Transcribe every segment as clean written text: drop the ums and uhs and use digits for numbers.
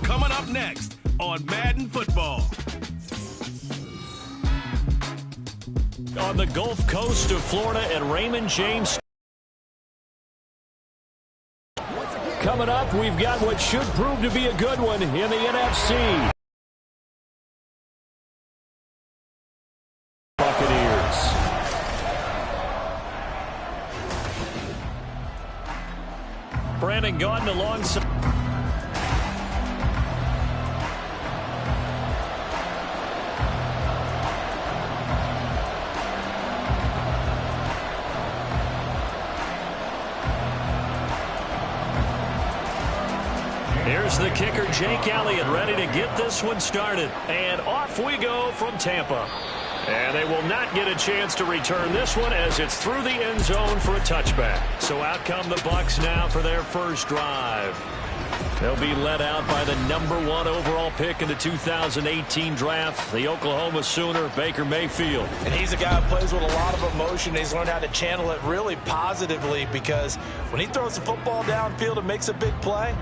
coming up next on Madden Football. On the Gulf Coast of Florida at Raymond James. Coming up, we've got what should prove to be a good one in the NFC. Buccaneers. Brandon Gaudin alongside. Here's the kicker, Jake Elliott, ready to get this one started. And off we go from Tampa. And they will not get a chance to return this one as it's through the end zone for a touchback. So out come the Bucs now for their first drive. They'll be led out by the #1 overall pick in the 2018 draft, the Oklahoma Sooner, Baker Mayfield. And he's a guy who plays with a lot of emotion. He's learned how to channel it really positively, because when he throws the football downfield and makes a big play,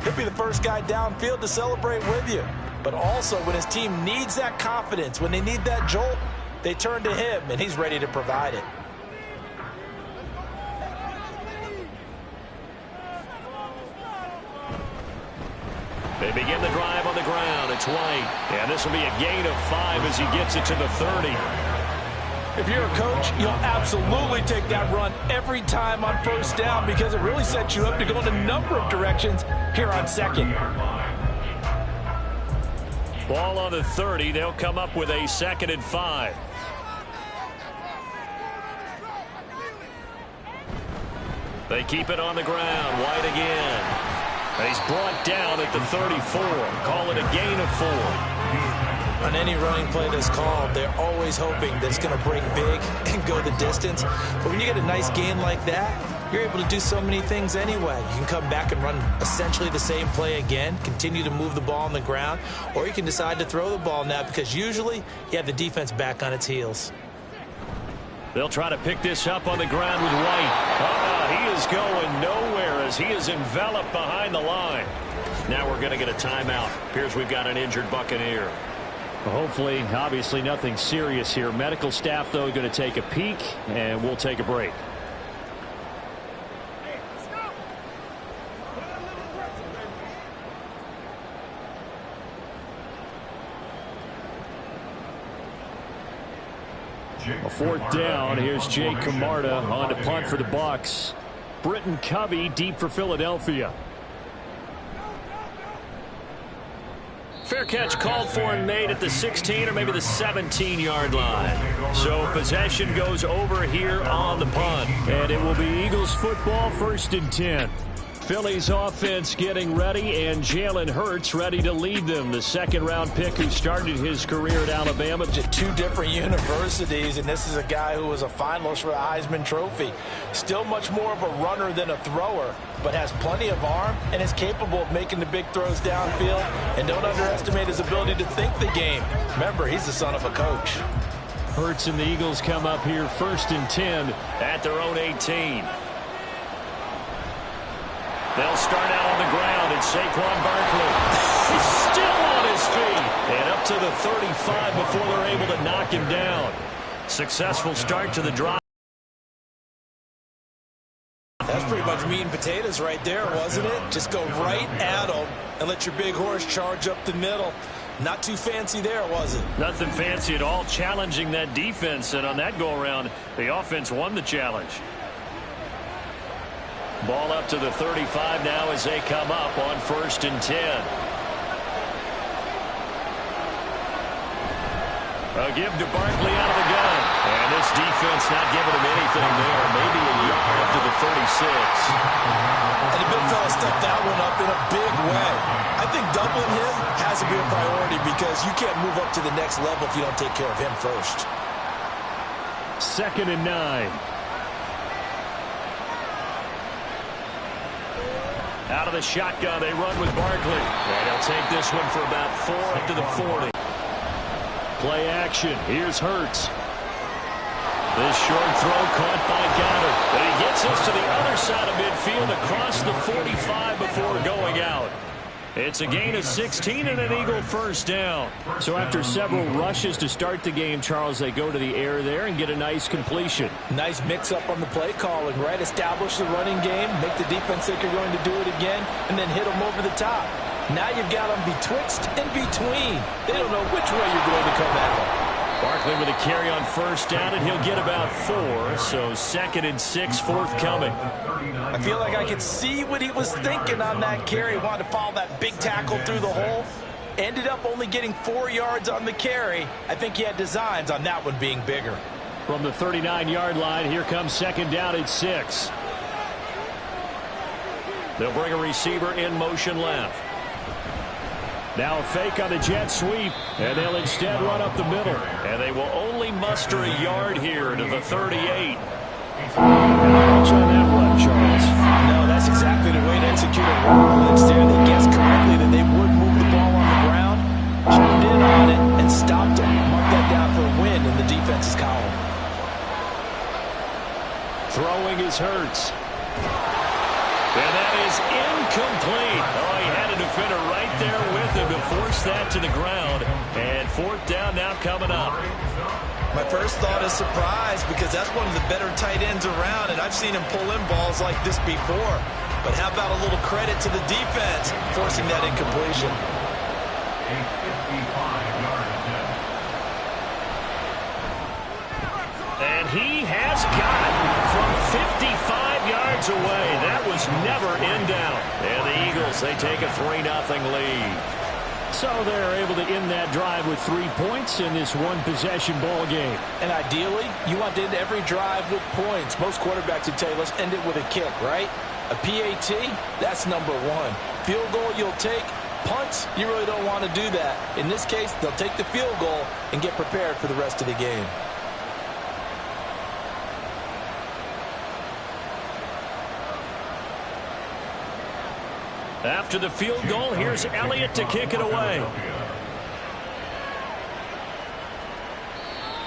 he'll be the first guy downfield to celebrate with you. But also, when his team needs that confidence, when they need that jolt, they turn to him, and he's ready to provide it. They begin the drive on the ground. It's White. And this will be a gain of 5 as he gets it to the 30. If you're a coach, you'll absolutely take that run every time on first down, because it really sets you up to go in a number of directions here on second. Ball on the 30. They'll come up with a 2nd and 5. They keep it on the ground. White again. And he's brought down at the 34. Call it a gain of 4. On any running play that's called, they're always hoping that it's going to break big and go the distance. But when you get a nice gain like that, you're able to do so many things anyway. You can come back and run essentially the same play again, continue to move the ball on the ground, or you can decide to throw the ball now, because usually you have the defense back on its heels. They'll try to pick this up on the ground with White. He is going nowhere as he is enveloped behind the line. Now we're going to get a timeout. Appears we've got an injured Buccaneer. Hopefully, obviously nothing serious here. Medical staff, though, going to take a peek, and we'll take a break. A 4th down. Here's Jay Camarda on to punt for the Bucs. Britton Covey deep for Philadelphia. Fair catch called for and made at the 16 or maybe the 17-yard line. So possession goes over here on the punt. And it will be Eagles football, 1st and 10. Philly's offense getting ready, and Jalen Hurts ready to lead them. The 2nd-round pick who started his career at Alabama. At 2 different universities, and this is a guy who was a finalist for the Heisman Trophy. Still much more of a runner than a thrower, but has plenty of arm and is capable of making the big throws downfield. And don't underestimate his ability to think the game. Remember, he's the son of a coach. Hurts and the Eagles come up here 1st and 10 at their own 18. They'll start out on the ground, and Saquon Barkley. He's still on his feet. And up to the 35 before they're able to knock him down. Successful start to the drive. That's pretty much meat and potatoes right there, wasn't it? Just go right at him and let your big horse charge up the middle. Not too fancy there, was it? Nothing fancy at all, challenging that defense. And on that go-around, the offense won the challenge. Ball up to the 35 now as they come up on 1st and 10. A give to Barkley out of the gun. And this defense not giving him anything there. Maybe a yard up to the 36. And the big fella stepped that one up in a big way. I think doubling him has to be a priority, because you can't move up to the next level if you don't take care of him first. 2nd and 9. Out of the shotgun, they run with Barkley. And he'll take this one for about 4 up to the 40. Play action. Here's Hurts. This short throw caught by Goddard. But he gets us to the other side of midfield across the 45 before going out. It's a gain of 16 and an Eagle first down. So after several rushes to start the game, Charles, they go to the air there and get a nice completion. Nice mix-up on the play calling, right? Establish the running game, make the defense think you're going to do it again, and then hit them over the top. Now you've got them betwixt and between. They don't know which way you're going to come at. Barkley with a carry on first down, and he'll get about 4. So 2nd and 6 forthcoming. I feel like I could see what he was thinking on that carry. Wanted to follow that big tackle through the hole. Ended up only getting 4 yards on the carry. I think he had designs on that one being bigger. From the 39-yard line, here comes 2nd down at 6. They'll bring a receiver in motion left. Now a fake on the jet sweep, and they'll instead run up the middle. And they will only muster a yard here to the 38. Much on that run, Charles. No, that's exactly the way to execute a run blitz there. They guessed correctly that they would move the ball on the ground, tuned in on it, and stopped them. Mark that down for a win in the defense's column. Throwing is Hurts. And that is incomplete. Oh, he had a defender right there with him to force that to the ground. And 4th down now coming up. My first thought is surprise, because that's one of the better tight ends around, and I've seen him pull in balls like this before. But how about a little credit to the defense forcing that incompletion? And he has got from 55 yards away. That was never in doubt. And the Eagles, they take a 3-0 lead. So they're able to end that drive with 3 points in this one-possession ball game. And ideally, you want to end every drive with points. Most quarterbacks would tell you, let's end it with a kick, right? A PAT, that's number 1. Field goal you'll take. Punts, you really don't want to do that. In this case, they'll take the field goal and get prepared for the rest of the game. After the field goal, here's Elliott to kick it away.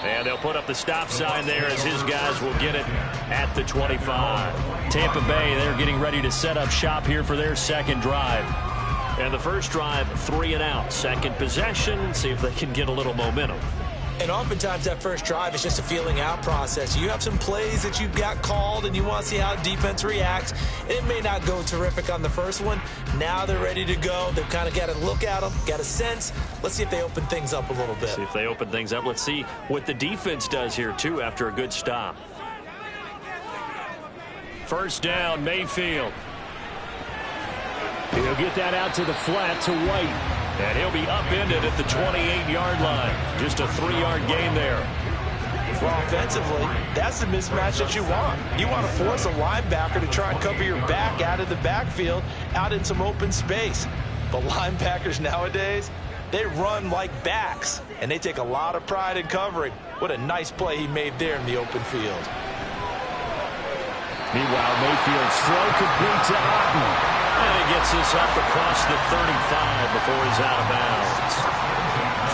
And they'll put up the stop sign there as his guys will get it at the 25. Tampa Bay, they're getting ready to set up shop here for their second drive. And the first drive, 3 and out. Second possession, see if they can get a little momentum. And oftentimes that first drive is just a feeling out process. You have some plays that you've got called and you want to see how defense reacts. It may not go terrific on the first one. Now they're ready to go. They've kind of got to look at them, got a sense. Let's see if they open things up a little bit. See if they open things up. Let's see what the defense does here, too, after a good stop. First down, Mayfield. He'll get that out to the flat to White. And he'll be upended at the 28-yard line. Just a 3-yard gain there. Well, offensively, that's the mismatch that you want. You want to force a linebacker to try and cover your back out of the backfield, out in some open space. But linebackers nowadays, they run like backs, and they take a lot of pride in covering. What a nice play he made there in the open field. Meanwhile, Mayfield's throw complete to Otten. And he gets this up across the 35 before he's out of bounds.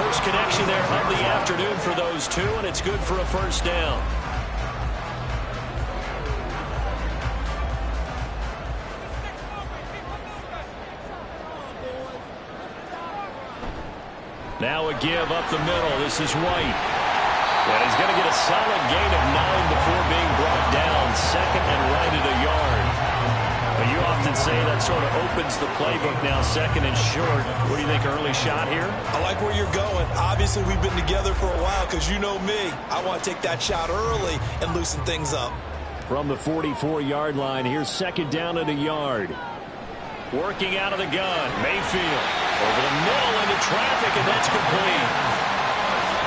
First connection there of the afternoon for those two, and it's good for a first down. Now a give up the middle. This is White. And he's going to get a solid gain of 9 before being brought down. 2nd and right at a yard. But you often say that sort of opens the playbook now, 2nd and short. What do you think, early shot here? I like where you're going. Obviously, we've been together for a while because you know me. I want to take that shot early and loosen things up. From the 44-yard line, here's 2nd down at a yard. Working out of the gun, Mayfield. Over the middle into traffic, and that's complete.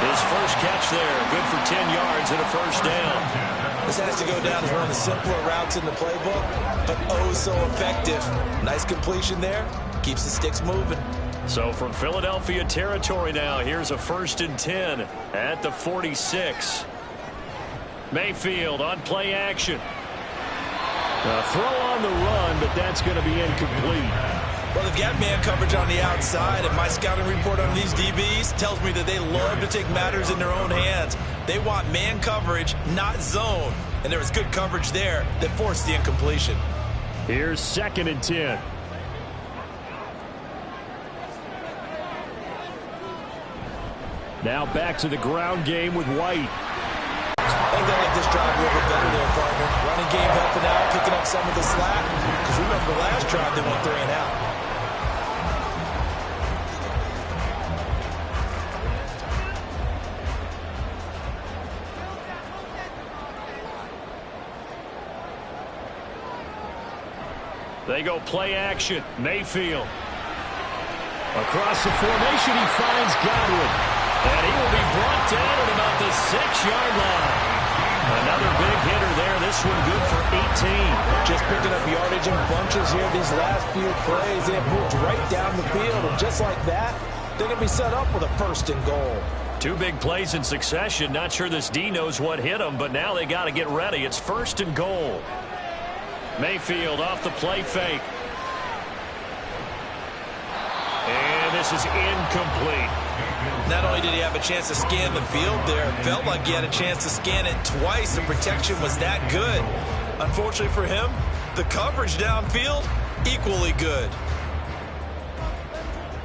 His first catch there, good for 10 yards and a first down. This has to go down as one of the simpler routes in the playbook, but oh so effective. Nice completion there. Keeps the sticks moving. So from Philadelphia territory now, here's a 1st and 10 at the 46. Mayfield on play action. A throw on the run, but that's going to be incomplete. Well, they've got man coverage on the outside, and my scouting report on these DBs tells me that they love to take matters in their own hands. They want man coverage, not zone. And there was good coverage there that forced the incompletion. Here's 2nd and 10. Now back to the ground game with White. I think they like this drive a little bit better there, partner. Running game helping out, picking up some of the slack. Because remember the last drive, they went 3 and out. They go play action. Mayfield. Across the formation, he finds Godwin. And he will be brought down at about the 6-yard line. Another big hitter there. This one good for 18. Just picking up yardage in bunches here these last few plays. They have moved right down the field. And just like that, they're going to be set up with a 1st and goal. 2 big plays in succession. Not sure this D knows what hit him, but now they got to get ready. It's 1st and goal. Mayfield off the play fake. And this is incomplete. Not only did he have a chance to scan the field there, it felt like he had a chance to scan it twice. The protection was that good. Unfortunately for him, the coverage downfield, equally good.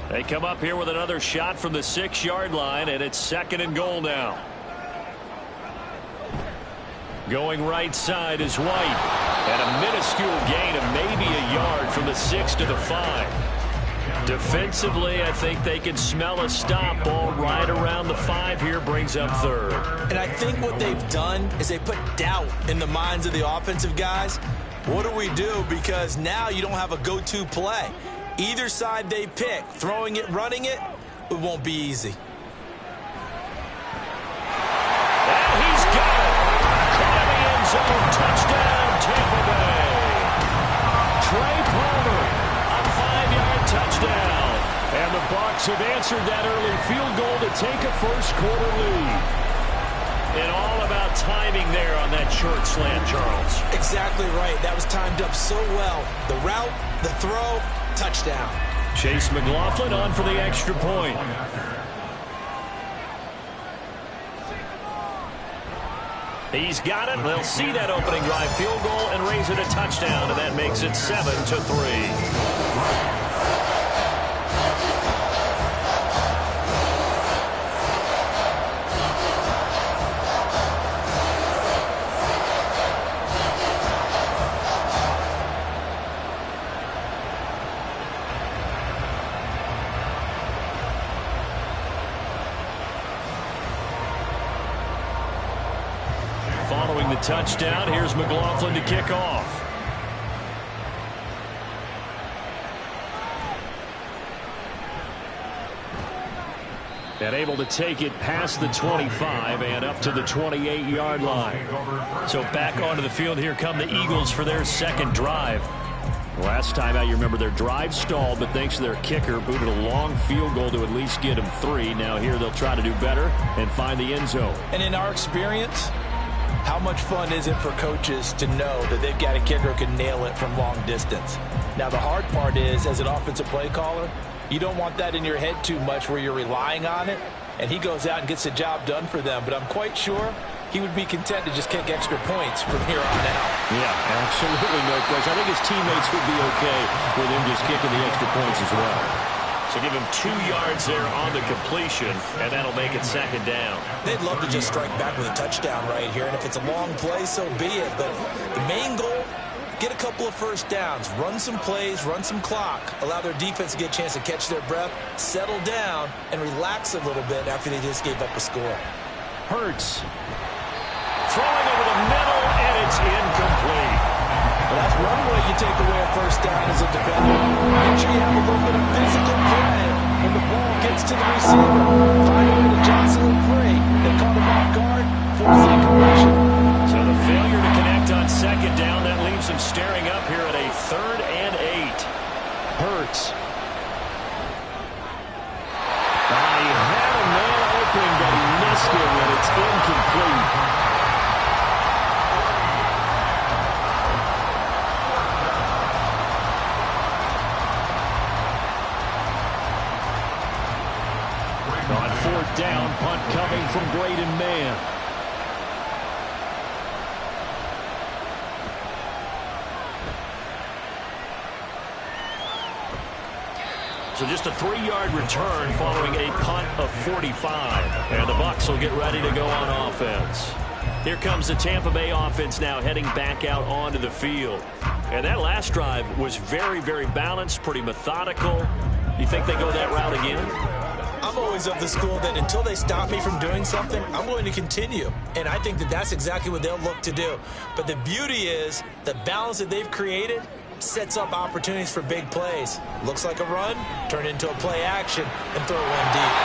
They come up here with another shot from the 6-yard line, and it's 2nd and goal now. Going right side is White. And a minuscule gain of maybe a yard from the 6 to the 5. Defensively, I think they can smell a stop. Ball right around the 5 here, brings up 3rd. And I think what they've done is they put doubt in the minds of the offensive guys. What do we do? Because now you don't have a go-to play. Either side they pick, throwing it, running it, it won't be easy. And he's got it. Caught in the end zone. Touchdown, Tampa Bay. Trey Palmer, a 5-yard touchdown. And the Bucs have answered that early field goal to take a first-quarter lead. And all about timing there on that short slant, Charles. Exactly right. That was timed up so well. The route, the throw, touchdown. Chase McLaughlin on for the extra point. He's got it. They'll see that opening drive field goal and raise it a touchdown, and that makes it 7-3. Following the touchdown, here's McLaughlin to kick off. And able to take it past the 25 and up to the 28-yard line. So back onto the field, here come the Eagles for their 2nd drive. Last time out, you remember their drive stalled, but thanks to their kicker, booted a long field goal to at least get them 3. Now here they'll try to do better and find the end zone. And in our experience, how much fun is it for coaches to know that they've got a kicker who can nail it from long distance? Now, the hard part is, as an offensive play caller, you don't want that in your head too much where you're relying on it, and he goes out and gets the job done for them. But I'm quite sure he would be content to just kick extra points from here on out. Yeah, absolutely no question. I think his teammates would be okay with him just kicking the extra points as well. So give him 2 yards there on the completion, and that'll make it 2nd down. They'd love to just strike back with a touchdown right here, and if it's a long play, so be it. But the main goal, get a couple of first downs, run some plays, run some clock, allow their defense to get a chance to catch their breath, settle down, and relax a little bit after they just gave up a score. Hurts. Throwing over the middle, and it's incomplete. Well, that's one way you take away a first down as a defender. Make sure you have a little bit of physical play when the ball gets to the receiver. Find a way to jostle it free. They caught him off guard, force the incompletion. So the failure to connect on 2nd down, that leaves him staring up here at a 3rd and 8. Hurts. He had a man open, but he missed him, and it's incomplete. On 4th down, punt coming from Braden Mann. So So just a 3-yard return following a punt of 45. And the Bucs will get ready to go on offense. Here comes the Tampa Bay offense now heading back out onto the field. And that last drive was very, very balanced, pretty methodical. You think they go that route again? I'm always of the school that until they stop me from doing something, I'm going to continue. And I think that that's exactly what they'll look to do. But the beauty is the balance that they've created sets up opportunities for big plays. Looks like a run, turn into a play action, and throw one deep.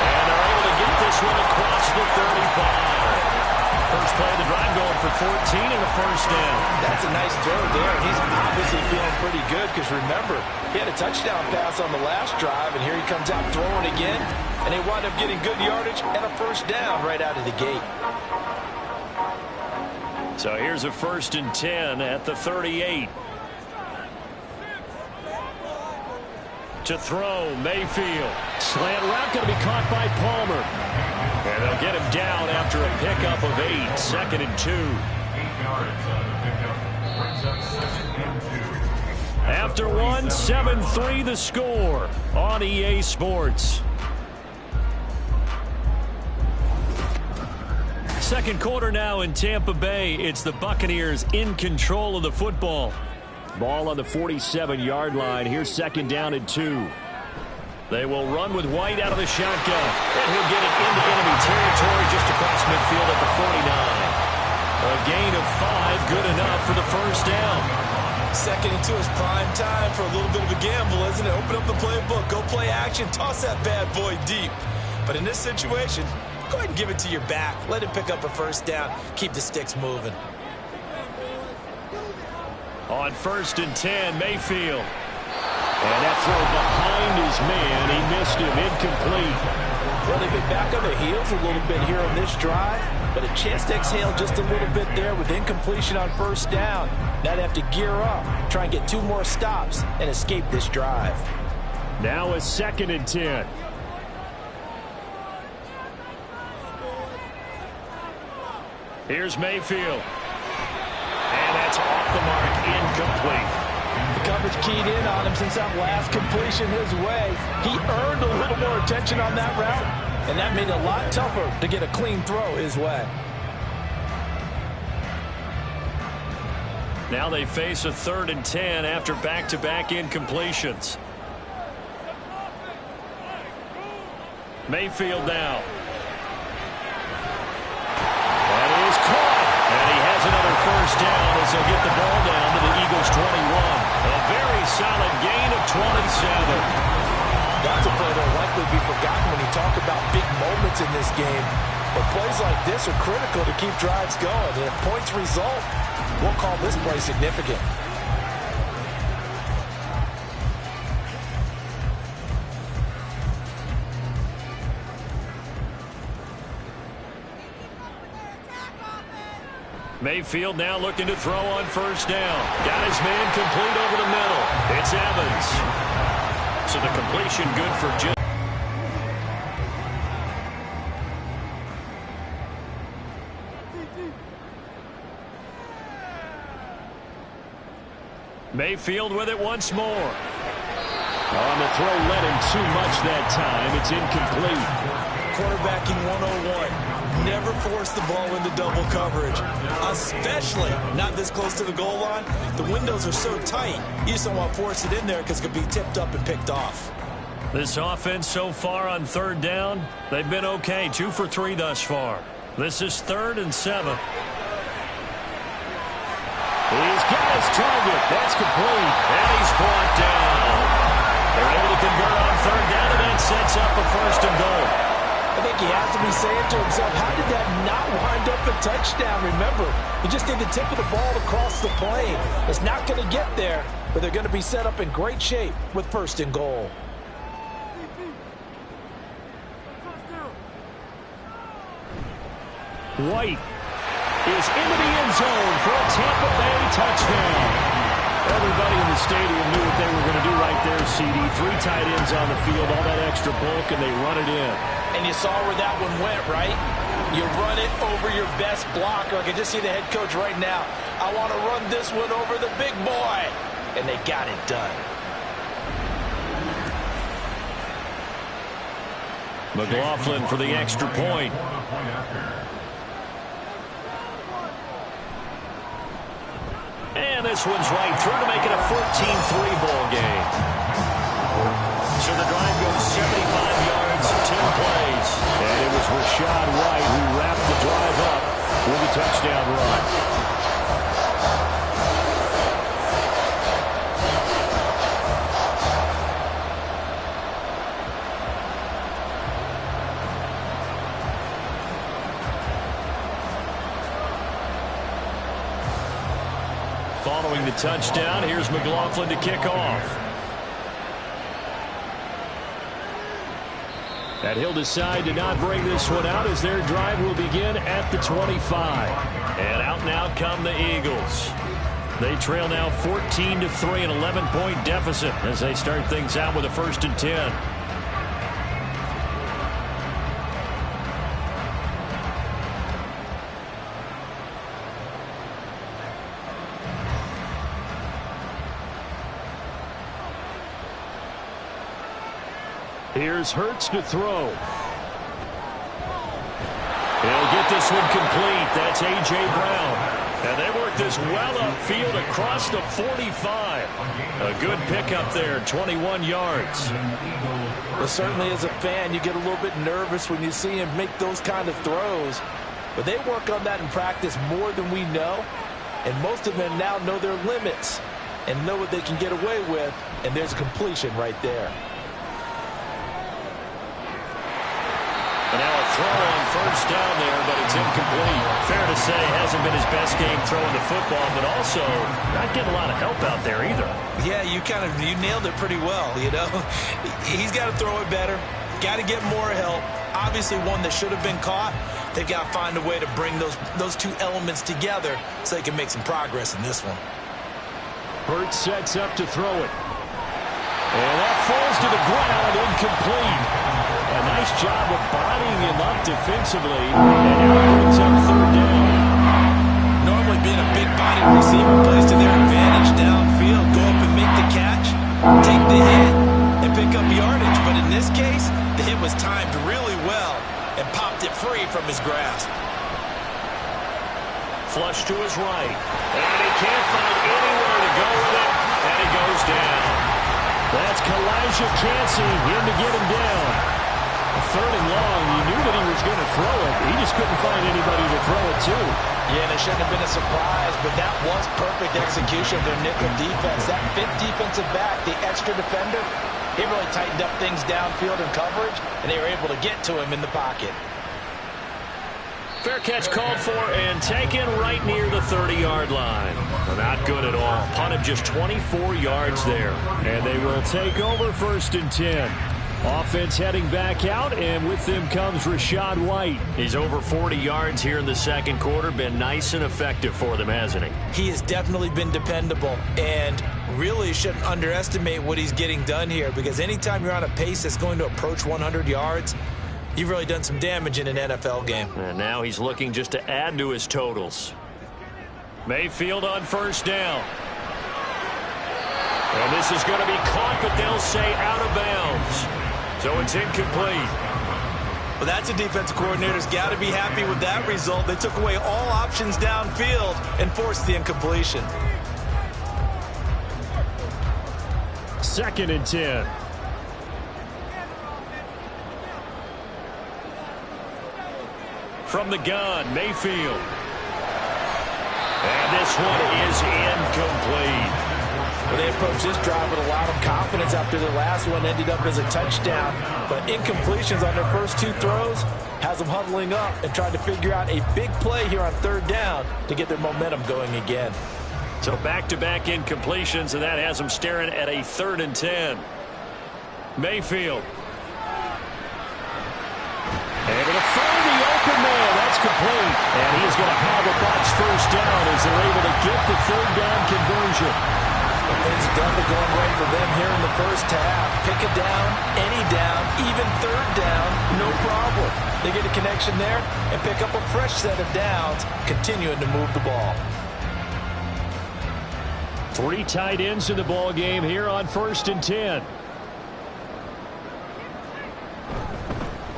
And they're able to get this one across the 35. First play of the drive going for 14 and a first down. That's a nice throw there. He's obviously feeling pretty good because, remember, he had a touchdown pass on the last drive, and here he comes out throwing again, and they wind up getting good yardage and a first down right out of the gate. So here's a 1st and 10 at the 38. To throw, Mayfield. Slant route going to be caught by Palmer. And they'll get him down after a pickup of 8. 2nd and 2. After 1, 7-3 the score on EA Sports. Second quarter now in Tampa Bay. It's the Buccaneers in control of the football. Ball on the 47-yard line. Here's 2nd down and 2. They will run with White out of the shotgun. And he'll get it into enemy territory just across midfield at the 49. A gain of 5, good enough for the first down. 2nd and 2 is prime time for a little bit of a gamble, isn't it? Open up the playbook, go play action, toss that bad boy deep. But in this situation, go ahead and give it to your back. Let him pick up a first down. Keep the sticks moving. On 1st and 10, Mayfield. And that throw behind his man. He missed him. Incomplete. Well, they've been back on their heels a little bit here on this drive, but a chance to exhale just a little bit there with incompletion on first down. Now they have to gear up, try and get 2 more stops, and escape this drive. Now a 2nd and 10. Here's Mayfield. And that's off the mark, incomplete. The coverage keyed in on him since that last completion his way. He earned a little more attention on that route, and that made it a lot tougher to get a clean throw his way. Now they face a 3rd and 10 after back-to-back incompletions. Mayfield now. That is caught. And he has another first down as they'll get the ball down to the Eagles' 21. A very solid gain of 27. That's a play that'll likely be forgotten when you talk about big moments in this game. But plays like this are critical to keep drives going. And if points result, we'll call this play significant. Mayfield now looking to throw on first down. Got his man complete over the middle. It's Evans. So the completion good for Jim. Mayfield with it once more. On the throw, led him too much that time. It's incomplete. Quarterbacking 101. Never force the ball into double coverage, especially not this close to the goal line. The windows are so tight, you just don't want to force it in there because it could be tipped up and picked off. This offense so far on 3rd down, they've been okay. 2 for 3 thus far. This is 3rd and 7. He's got his target. That's complete. And he's brought down. They're able to convert on 3rd down, and that sets up a 1st and goal. I think he has to be saying to himself, how did that not wind up a touchdown? Remember, he just did the tip of the ball across the plane. It's not going to get there, but they're going to be set up in great shape with 1st and goal. White is into the end zone for a Tampa Bay touchdown. Everybody in the stadium knew what they were going to do right there, CD. 3 tight ends on the field, all that extra bulk, and they run it in. And you saw where that one went, right? You run it over your best blocker. I can just see the head coach right now. I want to run this one over the big boy. And they got it done. McLaughlin for the extra point. And this one's right through to make it a 14-3 ball game. So the drive goes 75 yards, 10 plays. And it was Rachaad White who wrapped the drive up with a touchdown run. Following the touchdown, here's McLaughlin to kick off. And he'll decide to not bring this one out as their drive will begin at the 25. And out now come the Eagles. They trail now 14-3, an 11-point deficit as they start things out with a 1st and 10. Here's Hurts to throw. He'll get this one complete. That's A.J. Brown. And they work this well upfield across the 45. A good pickup there, 21 yards. Well, certainly as a fan, you get a little bit nervous when you see him make those kind of throws. But they work on that in practice more than we know. And most of them now know their limits and know what they can get away with. And there's a completion right there. And now a throw on 1st down there, but it's incomplete. Fair to say, hasn't been his best game throwing the football, but also not getting a lot of help out there either. Yeah, you nailed it pretty well, you know. He's got to throw it better, got to get more help. Obviously one that should have been caught. They've got to find a way to bring those two elements together so they can make some progress in this one. Hurts sets up to throw it. And that falls to the ground, incomplete. A nice job of bodying him up defensively. And now he brings up 3rd down. Normally being a big-bodied receiver plays to their advantage downfield. Go up and make the catch, take the hit, and pick up yardage. But in this case, the hit was timed really well and popped it free from his grasp. Flush to his right. And he can't find anywhere to go with it. And he goes down. That's Kalijah Cansey in to get him down. 3rd and long, he knew that he was going to throw it. He just couldn't find anybody to throw it to. Yeah, and it shouldn't have been a surprise, but that was perfect execution of their nickel defense. That 5th defensive back, the extra defender, he really tightened up things downfield in coverage, and they were able to get to him in the pocket. Fair catch called for and taken right near the 30-yard line. Not good at all. Punt of just 24 yards there. And they will take over 1st and 10. Offense heading back out, and with them comes Rachaad White. He's over 40 yards here in the 2nd quarter. Been nice and effective for them, hasn't he? He has definitely been dependable, and really shouldn't underestimate what he's getting done here, because anytime you're on a pace that's going to approach 100 yards, you've really done some damage in an NFL game. And now he's looking just to add to his totals. Mayfield on 1st down. And this is going to be caught, but they'll say out of bounds. So it's incomplete. Well, that's a defensive coordinator's got to be happy with that result. They took away all options downfield and forced the incompletion. 2nd and 10. From the gun, Mayfield. And this one is incomplete. Well, they approached this drive with a lot of confidence after their last one ended up as a touchdown. But incompletions on their first 2 throws has them huddling up and trying to figure out a big play here on 3rd down to get their momentum going again. So back-to-back incompletions, and that has them staring at a 3rd and 10. Mayfield. Able to find the open man. That's complete. And he's going to have a box 1st down as they're able to get the 3rd down conversion. Things definitely going right for them here in the 1st half. Pick a down, any down, even 3rd down, no problem. They get a connection there and pick up a fresh set of downs, continuing to move the ball. 3 tight ends in the ball game here on 1st and 10.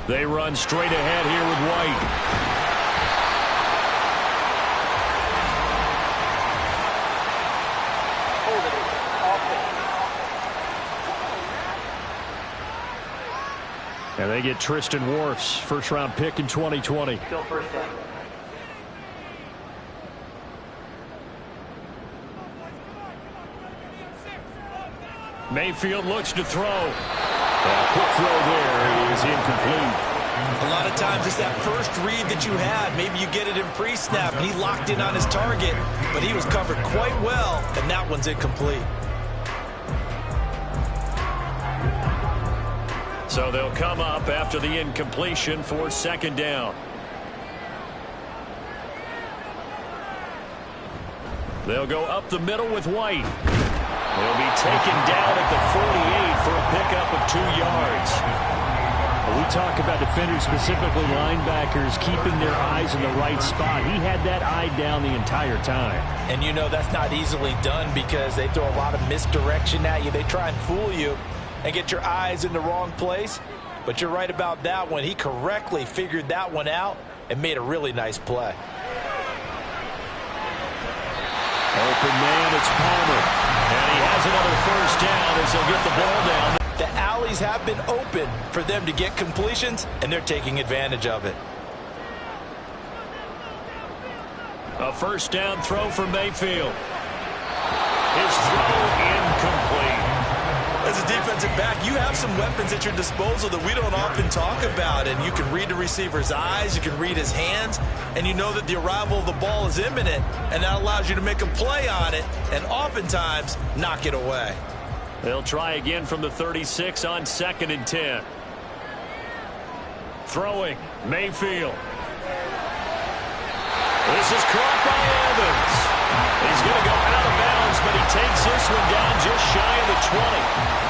They run straight ahead here with White. And they get Tristan Wirfs, first-round pick in 2020. Still first down. Mayfield looks to throw. A quick throw there is incomplete. A lot of times it's that first read that you had. Maybe you get it in pre-snap, and he locked in on his target, but he was covered quite well, and that one's incomplete. So they'll come up after the incompletion for second down. They'll go up the middle with White. They'll be taken down at the 48 for a pickup of 2 yards. We talk about defenders, specifically linebackers, keeping their eyes in the right spot. He had that eye down the entire time. And you know that's not easily done because they throw a lot of misdirection at you. They try and fool you and get your eyes in the wrong place. But you're right about that one. He correctly figured that one out and made a really nice play. Open man, it's Palmer. And he has another first down as they'll get the ball down. The alleys have been open for them to get completions, and they're taking advantage of it. A first down throw for Mayfield. His throw incomplete. As a defensive back, you have some weapons at your disposal that we don't often talk about, and you can read the receiver's eyes, you can read his hands, and you know that the arrival of the ball is imminent, and that allows you to make a play on it and oftentimes knock it away. They'll try again from the 36 on 2nd and 10. Throwing, Mayfield. This is caught by Evans. He's going to go out of bounds, but he takes this one down just shy of the 20.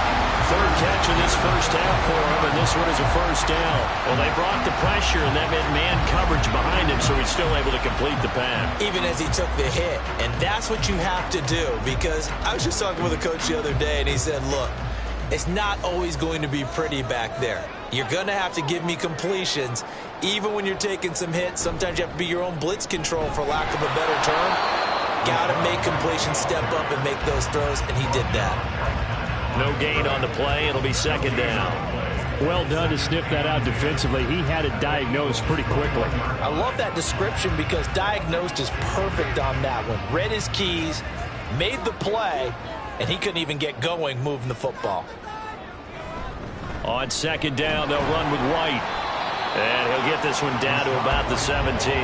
Third catch of this first half for him, and this one is a first down. Well, they brought the pressure, and that meant man coverage behind him, so he's still able to complete the pass. Even as he took the hit, and that's what you have to do, because I was just talking with a coach the other day, and he said, look, it's not always going to be pretty back there. You're going to have to give me completions. Even when you're taking some hits, sometimes you have to be your own blitz control, for lack of a better term. Got to make completions, step up and make those throws, and he did that. No gain on the play. It'll be second down. Well done to sniff that out defensively. He had it diagnosed pretty quickly. I love that description because diagnosed is perfect on that one. Read his keys, made the play, and he couldn't even get going moving the football. On second down, they'll run with White. And he'll get this one down to about the 17.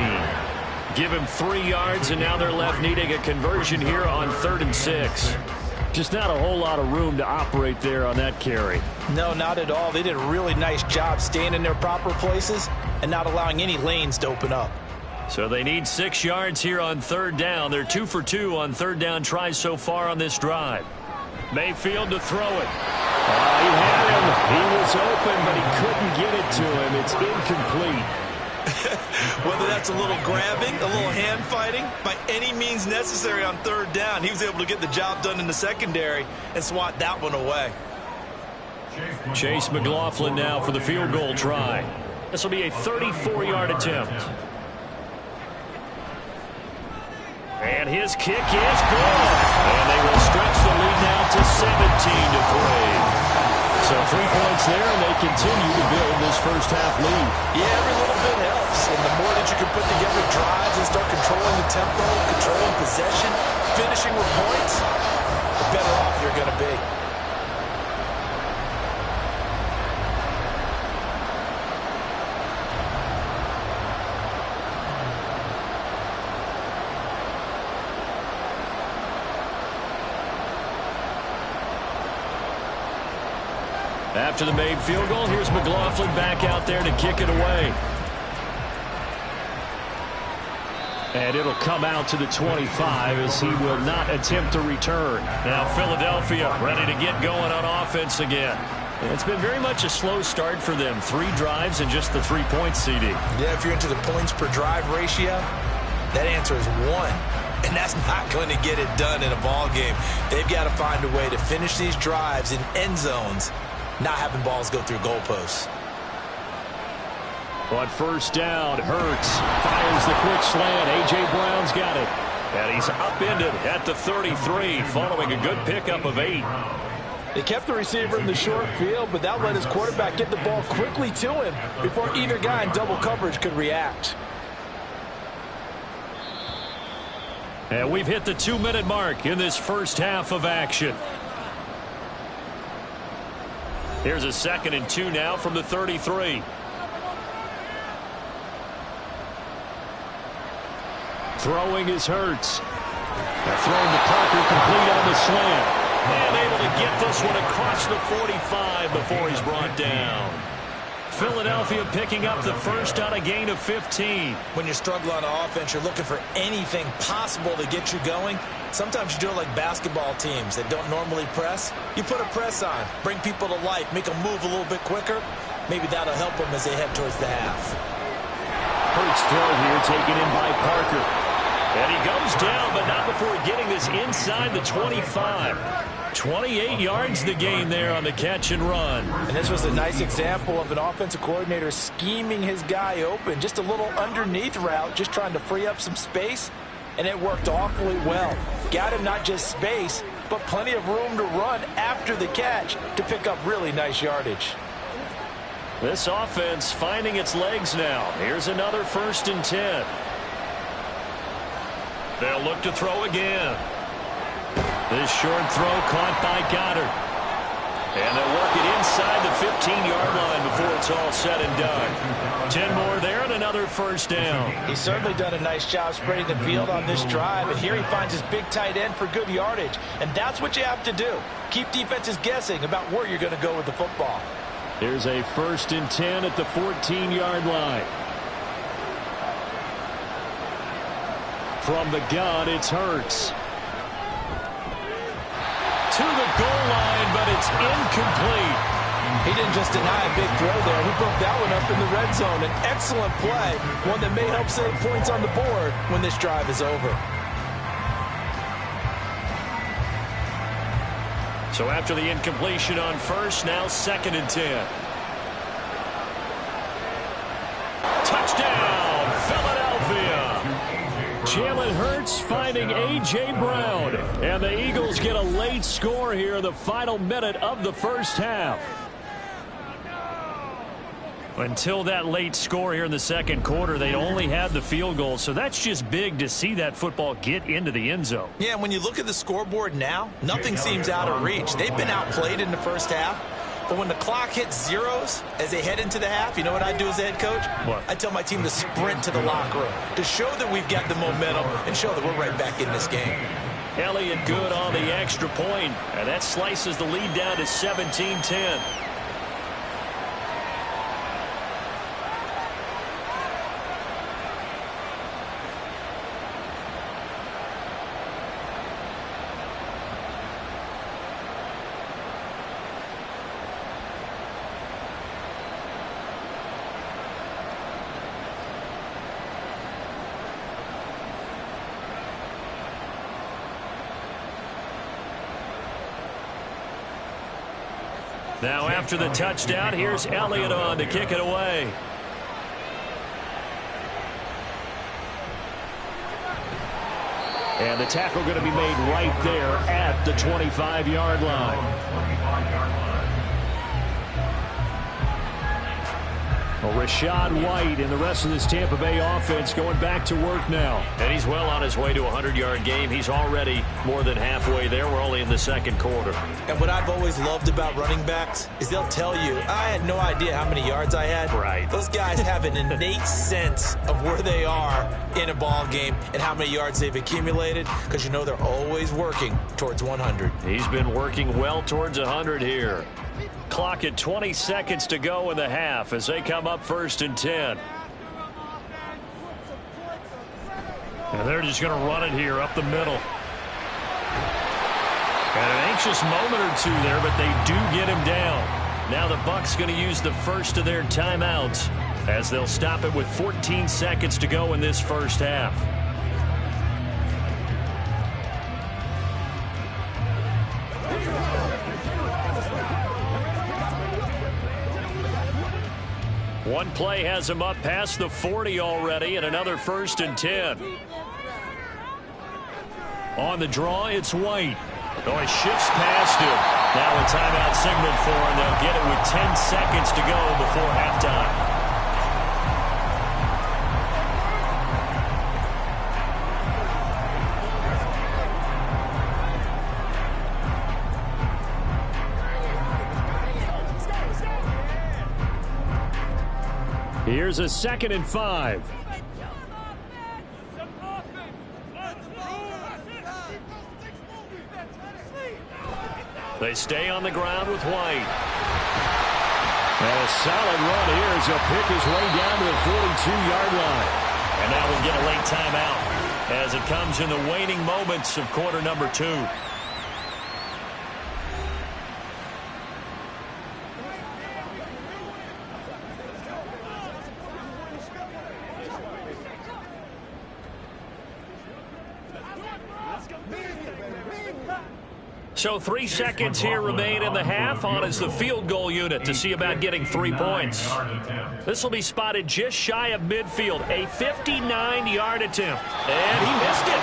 Give him 3 yards, and now they're left needing a conversion here on 3rd and 6. Just not a whole lot of room to operate there on that carry. No, not at all. They did a really nice job staying in their proper places and not allowing any lanes to open up. So they need 6 yards here on 3rd down. They're 2 for 2 on 3rd down tries so far on this drive. Mayfield to throw it. He had him. He was open, but he couldn't get it to him. It's incomplete. Whether that's a little grabbing, a little hand fighting, by any means necessary on 3rd down, he was able to get the job done in the secondary and swat that one away. Chase McLaughlin now for the field goal try. This will be a 34-yard attempt. And his kick is good. And they will stretch the lead now to 17-3. So 3 points there, and they continue to build this first half lead. Yeah, every little bit helps. And the more that you can put together drives and start controlling the tempo, controlling possession, finishing with points, the better off you're going to be. After the made field goal, here's McLaughlin back out there to kick it away. And it'll come out to the 25 as he will not attempt to return. Now Philadelphia ready to get going on offense again. It's been very much a slow start for them. 3 drives and just the 3 points, CD. Yeah, if you're into the points per drive ratio, that answer is 1. And that's not going to get it done in a ball game. They've got to find a way to finish these drives in end zones, not having balls go through goalposts. On first down, Hurts fires the quick slant. A.J. Brown's got it. And he's upended at the 33 following a good pickup of 8. They kept the receiver in the short field, but that let his quarterback get the ball quickly to him before either guy in double coverage could react. And we've hit the 2-minute mark in this first half of action. Here's a 2nd and 2 now from the 33. Throwing is Hurts. Throwing to Parker, complete on the slant. And able to get this one across the 45 before he's brought down. Philadelphia picking up the first on a gain of 15. When you struggle on offense, you're looking for anything possible to get you going. Sometimes you do it like basketball teams that don't normally press. You put a press on, bring people to life, make them move a little bit quicker. Maybe that'll help them as they head towards the half. Hurts throw here taken in by Parker. And he goes down, but not before getting this inside the 25. 28 yards the gain there on the catch and run. And this was a nice example of an offensive coordinator scheming his guy open. Just a little underneath route, just trying to free up some space. And it worked awfully well. Got him not just space, but plenty of room to run after the catch to pick up really nice yardage. This offense finding its legs now. Here's another 1st and 10. They'll look to throw again. This short throw caught by Goddard. And they'll work it inside the 15-yard line before it's all said and done. 10 more there and another 1st down. He's certainly done a nice job spreading the field on this drive. And here he finds his big tight end for good yardage. And that's what you have to do. Keep defenses guessing about where you're going to go with the football. Here's a 1st and 10 at the 14-yard line. From the gun, it's Hurts. To the goal line, but it's incomplete. He didn't just deny a big throw there. He broke that one up in the red zone. An excellent play, one that may help save points on the board when this drive is over. So after the incompletion on first, now 2nd and 10. Touchdown, Philadelphia. Jalen Hurts finding A.J. Brown. And the Eagles get a late score here in the final minute of the first half. Until that late score here in the second quarter, they only had the field goal. So that's just big to see that football get into the end zone. Yeah, when you look at the scoreboard now, nothing seems out of reach. They've been outplayed in the first half. But when the clock hits zeros as they head into the half, you know what I do as a head coach? What? I tell my team to sprint to the locker room to show that we've got the momentum and show that we're right back in this game. Elliott good on the extra point, and that slices the lead down to 17-10. Now after the touchdown, here's Elliott on to kick it away. And the tackle going to be made right there at the 25-yard line. Well, Rachaad White and the rest of this Tampa Bay offense going back to work now. And he's well on his way to a 100-yard game. He's already more than halfway there. We're only in the second quarter. And what I've always loved about running backs is they'll tell you, I had no idea how many yards I had. Right. Those guys have an innate sense of where they are in a ball game and how many yards they've accumulated because you know they're always working towards 100. He's been working well towards 100 here. Clock at 20 seconds to go in the half as they come up 1st and 10. And they're just going to run it here up the middle. And an anxious moment or two there, but they do get him down. Now the Bucs going to use the first of their timeouts as they'll stop it with 14 seconds to go in this first half. One play has him up past the 40 already, and another 1st and 10. On the draw, it's White. Oh, he shifts past him. Now a timeout signaled for, and they'll get it with 10 seconds to go before halftime. Here's a 2nd and 5. They stay on the ground with White. And a solid run here as he'll pick his way down to the 42-yard line. And now we'll get a late timeout as it comes in the waning moments of quarter number 2. So 3 seconds here remain in the half. On is the field goal unit to see about getting 3 points. This will be spotted just shy of midfield. A 59-yard attempt. And he missed it.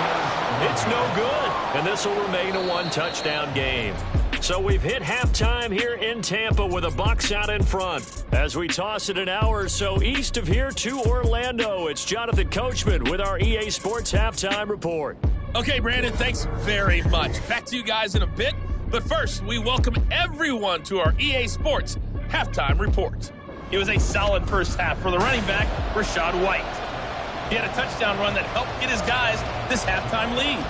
It's no good. And this will remain a 1-touchdown game. So we've hit halftime here in Tampa with the Bucs out in front. As we toss it an hour or so east of here to Orlando, it's Jonathan Coachman with our EA Sports Halftime Report. Okay, Brandon, thanks very much. Back to you guys in a bit. But first, we welcome everyone to our EA Sports Halftime Report. It was a solid first half for the running back, Rachaad White. He had a touchdown run that helped get his guys this halftime lead.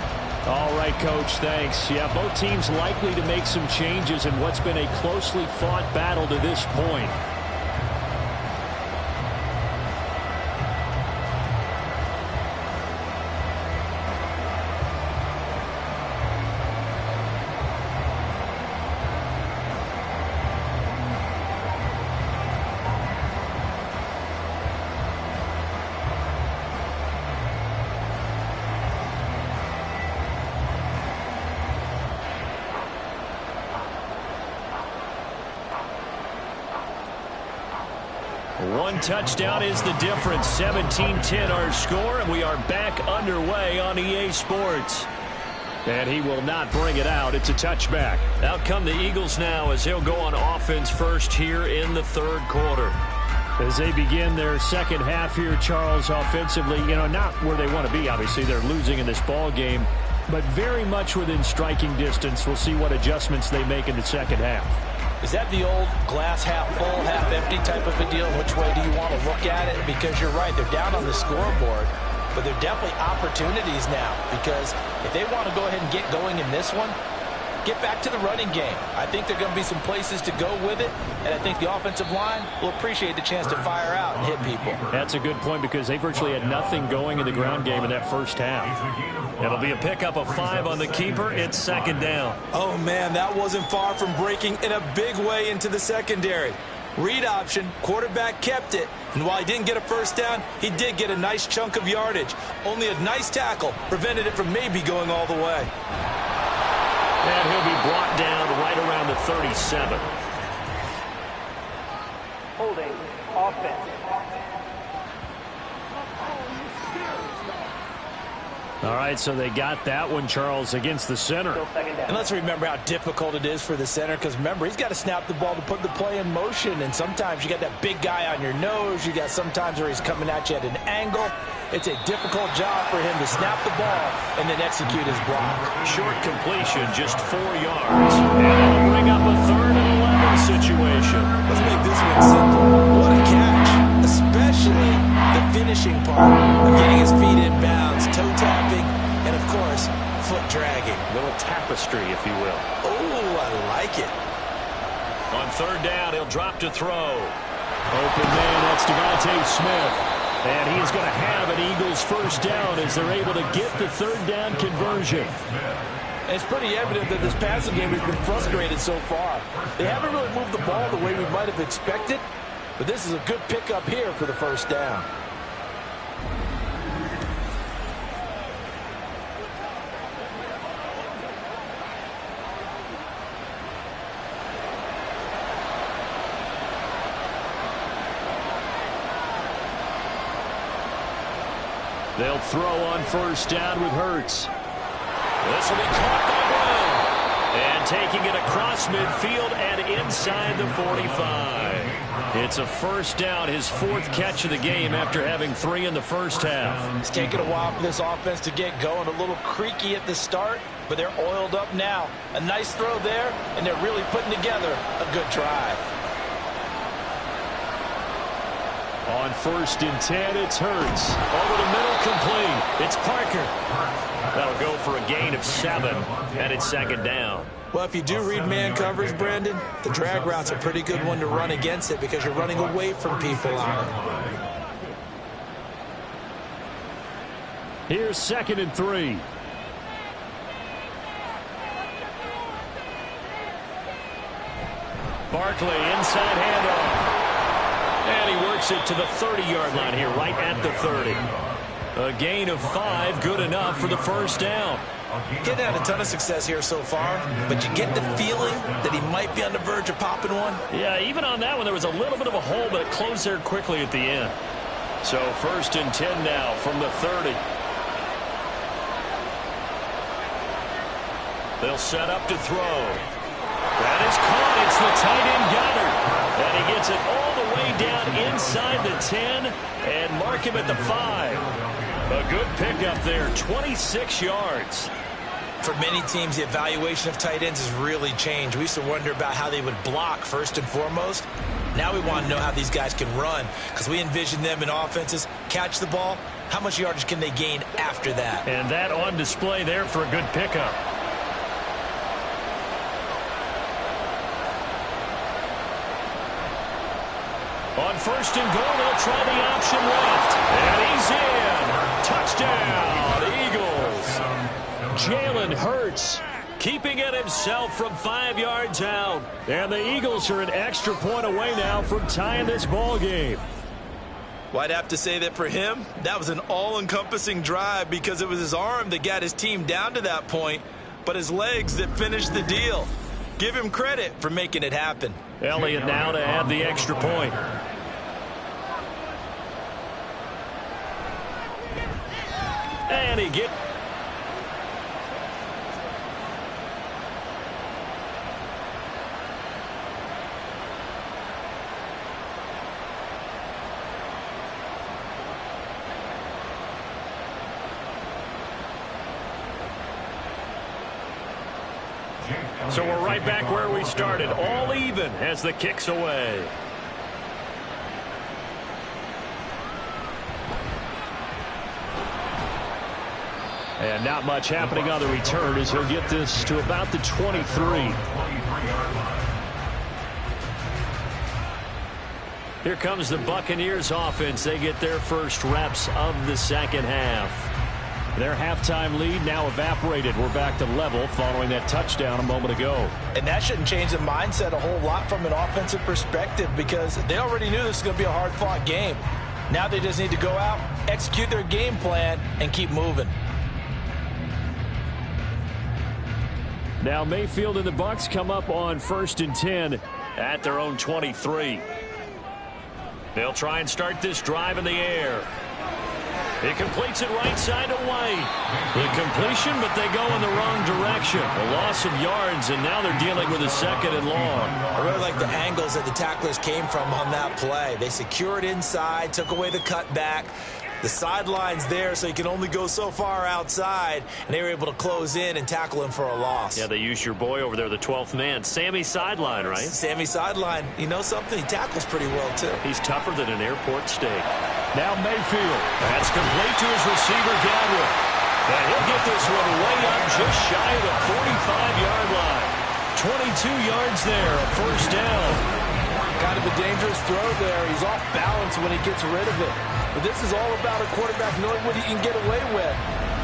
All right, Coach, thanks. Yeah, both teams likely to make some changes in what's been a closely fought battle to this point. One touchdown is the difference. 17-10 our score, and we are back underway on EA Sports. And he will not bring it out. It's a touchback. Out come the Eagles now as he'll go on offense first here in the 3rd quarter. As they begin their second half here, Charles, offensively, not where they want to be. Obviously, they're losing in this ball game, but very much within striking distance. We'll see what adjustments they make in the second half. Is that the old glass half full, half empty type of a deal? Which way do you want to look at it? Because you're right, they're down on the scoreboard, but they're definitely opportunities now. Because if they want to go ahead and get going in this one, get back to the running game. I think there are going to be some places to go with it, and I think the offensive line will appreciate the chance to fire out and hit people. That's a good point because they virtually had nothing going in the ground game in that first half. It'll be a pickup of 5 on the keeper. It's 2nd down. Oh, man, that wasn't far from breaking in a big way into the secondary. Read option, quarterback kept it, and while he didn't get a first down, he did get a nice chunk of yardage. Only a nice tackle prevented it from maybe going all the way. And he'll be brought down right around the 37. Holding offense. All right, so they got that one, Charles, against the center. And let's remember how difficult it is for the center, because remember, he's got to snap the ball to put the play in motion, and sometimes you got that big guy on your nose. You got sometimes where he's coming at you at an angle. It's a difficult job for him to snap the ball and then execute his block. Short completion, just 4 yards. And it'll bring up a 3rd and 11 situation. Let's make this one simple. What a catch, especially the finishing part of getting his feet in bounds, toe tapping, and of course, foot dragging. A little tapestry, if you will. Oh, I like it. On 3rd down, he'll drop to throw. Open man, that's Devontae Smith. And he's going to have an Eagles first down as they're able to get the 3rd down conversion. And it's pretty evident that this passing game has been frustrated so far. They haven't really moved the ball the way we might have expected, but this is a good pickup here for the first down. They'll throw on first down with Hurts. This will be caught by Brown. And taking it across midfield and inside the 45. It's a first down, his 4th catch of the game after having 3 in the first half. It's taken a while for this offense to get going. A little creaky at the start, but they're oiled up now. A nice throw there, and they're really putting together a good drive. On 1st and 10, it's Hurts. Over the middle, complete. It's Parker. That'll go for a gain of 7, and it's 2nd down. Well, if you do read man coverage, Brandon, the drag route's a pretty good one to run against it because you're running away from people on it. Here's 2nd and 3. Barkley, inside handoff. And he works it to the 30-yard line here, right at the 30. A gain of 5, good enough for the first down. Getting had a ton of success here so far, but you get the feeling that he might be on the verge of popping one. Yeah, even on that one, there was a little bit of a hole, but it closed there quickly at the end. So 1st and 10 now from the 30. They'll set up to throw. That is caught. It's the tight end Goddard. And he gets it all the way down inside the 10 and mark him at the 5. A good pickup there, 26 yards. For many teams, the evaluation of tight ends has really changed. We used to wonder about how they would block first and foremost. Now we want to know how these guys can run because we envision them in offenses. Catch the ball. How much yardage can they gain after that? And that on display there for a good pickup. On 1st and goal, they'll try the option left. And he's in. Touchdown, Eagles. Jalen Hurts keeping it himself from 5 yards out. And the Eagles are an extra point away now from tying this ball game. Well, I'd have to say that for him, that was an all-encompassing drive because it was his arm that got his team down to that point, but his legs that finished the deal. Give him credit for making it happen. Elliott now to add the extra point. And he gets... So we're right back where we started, all even as the kick's away. And not much happening on the return as he'll get this to about the 23. Here comes the Buccaneers offense. They get their first reps of the second half. Their halftime lead now evaporated. We're back to level following that touchdown a moment ago. And that shouldn't change the mindset a whole lot from an offensive perspective because they already knew this was going to be a hard-fought game. Now they just need to go out, execute their game plan, and keep moving. Now Mayfield and the Bucs come up on 1st and 10 at their own 23. They'll try and start this drive in the air. He completes it right side to White. The completion, but they go in the wrong direction. A loss of yards, and now they're dealing with a 2nd and long. I really like the angles that the tacklers came from on that play. They secured inside, took away the cutback. The sideline's there, so you can only go so far outside, and they were able to close in and tackle him for a loss. Yeah, they used your boy over there, the 12th man. Sammy Sideline, right? Sammy Sideline. You know something? He tackles pretty well, too. He's tougher than an airport steak. Now Mayfield. That's complete to his receiver, Godwin. And he'll get this one way up just shy of the 45-yard line. 22 yards there, a first down. Kind of a dangerous throw there. He's off balance when he gets rid of it. But this is all about a quarterback knowing what he can get away with.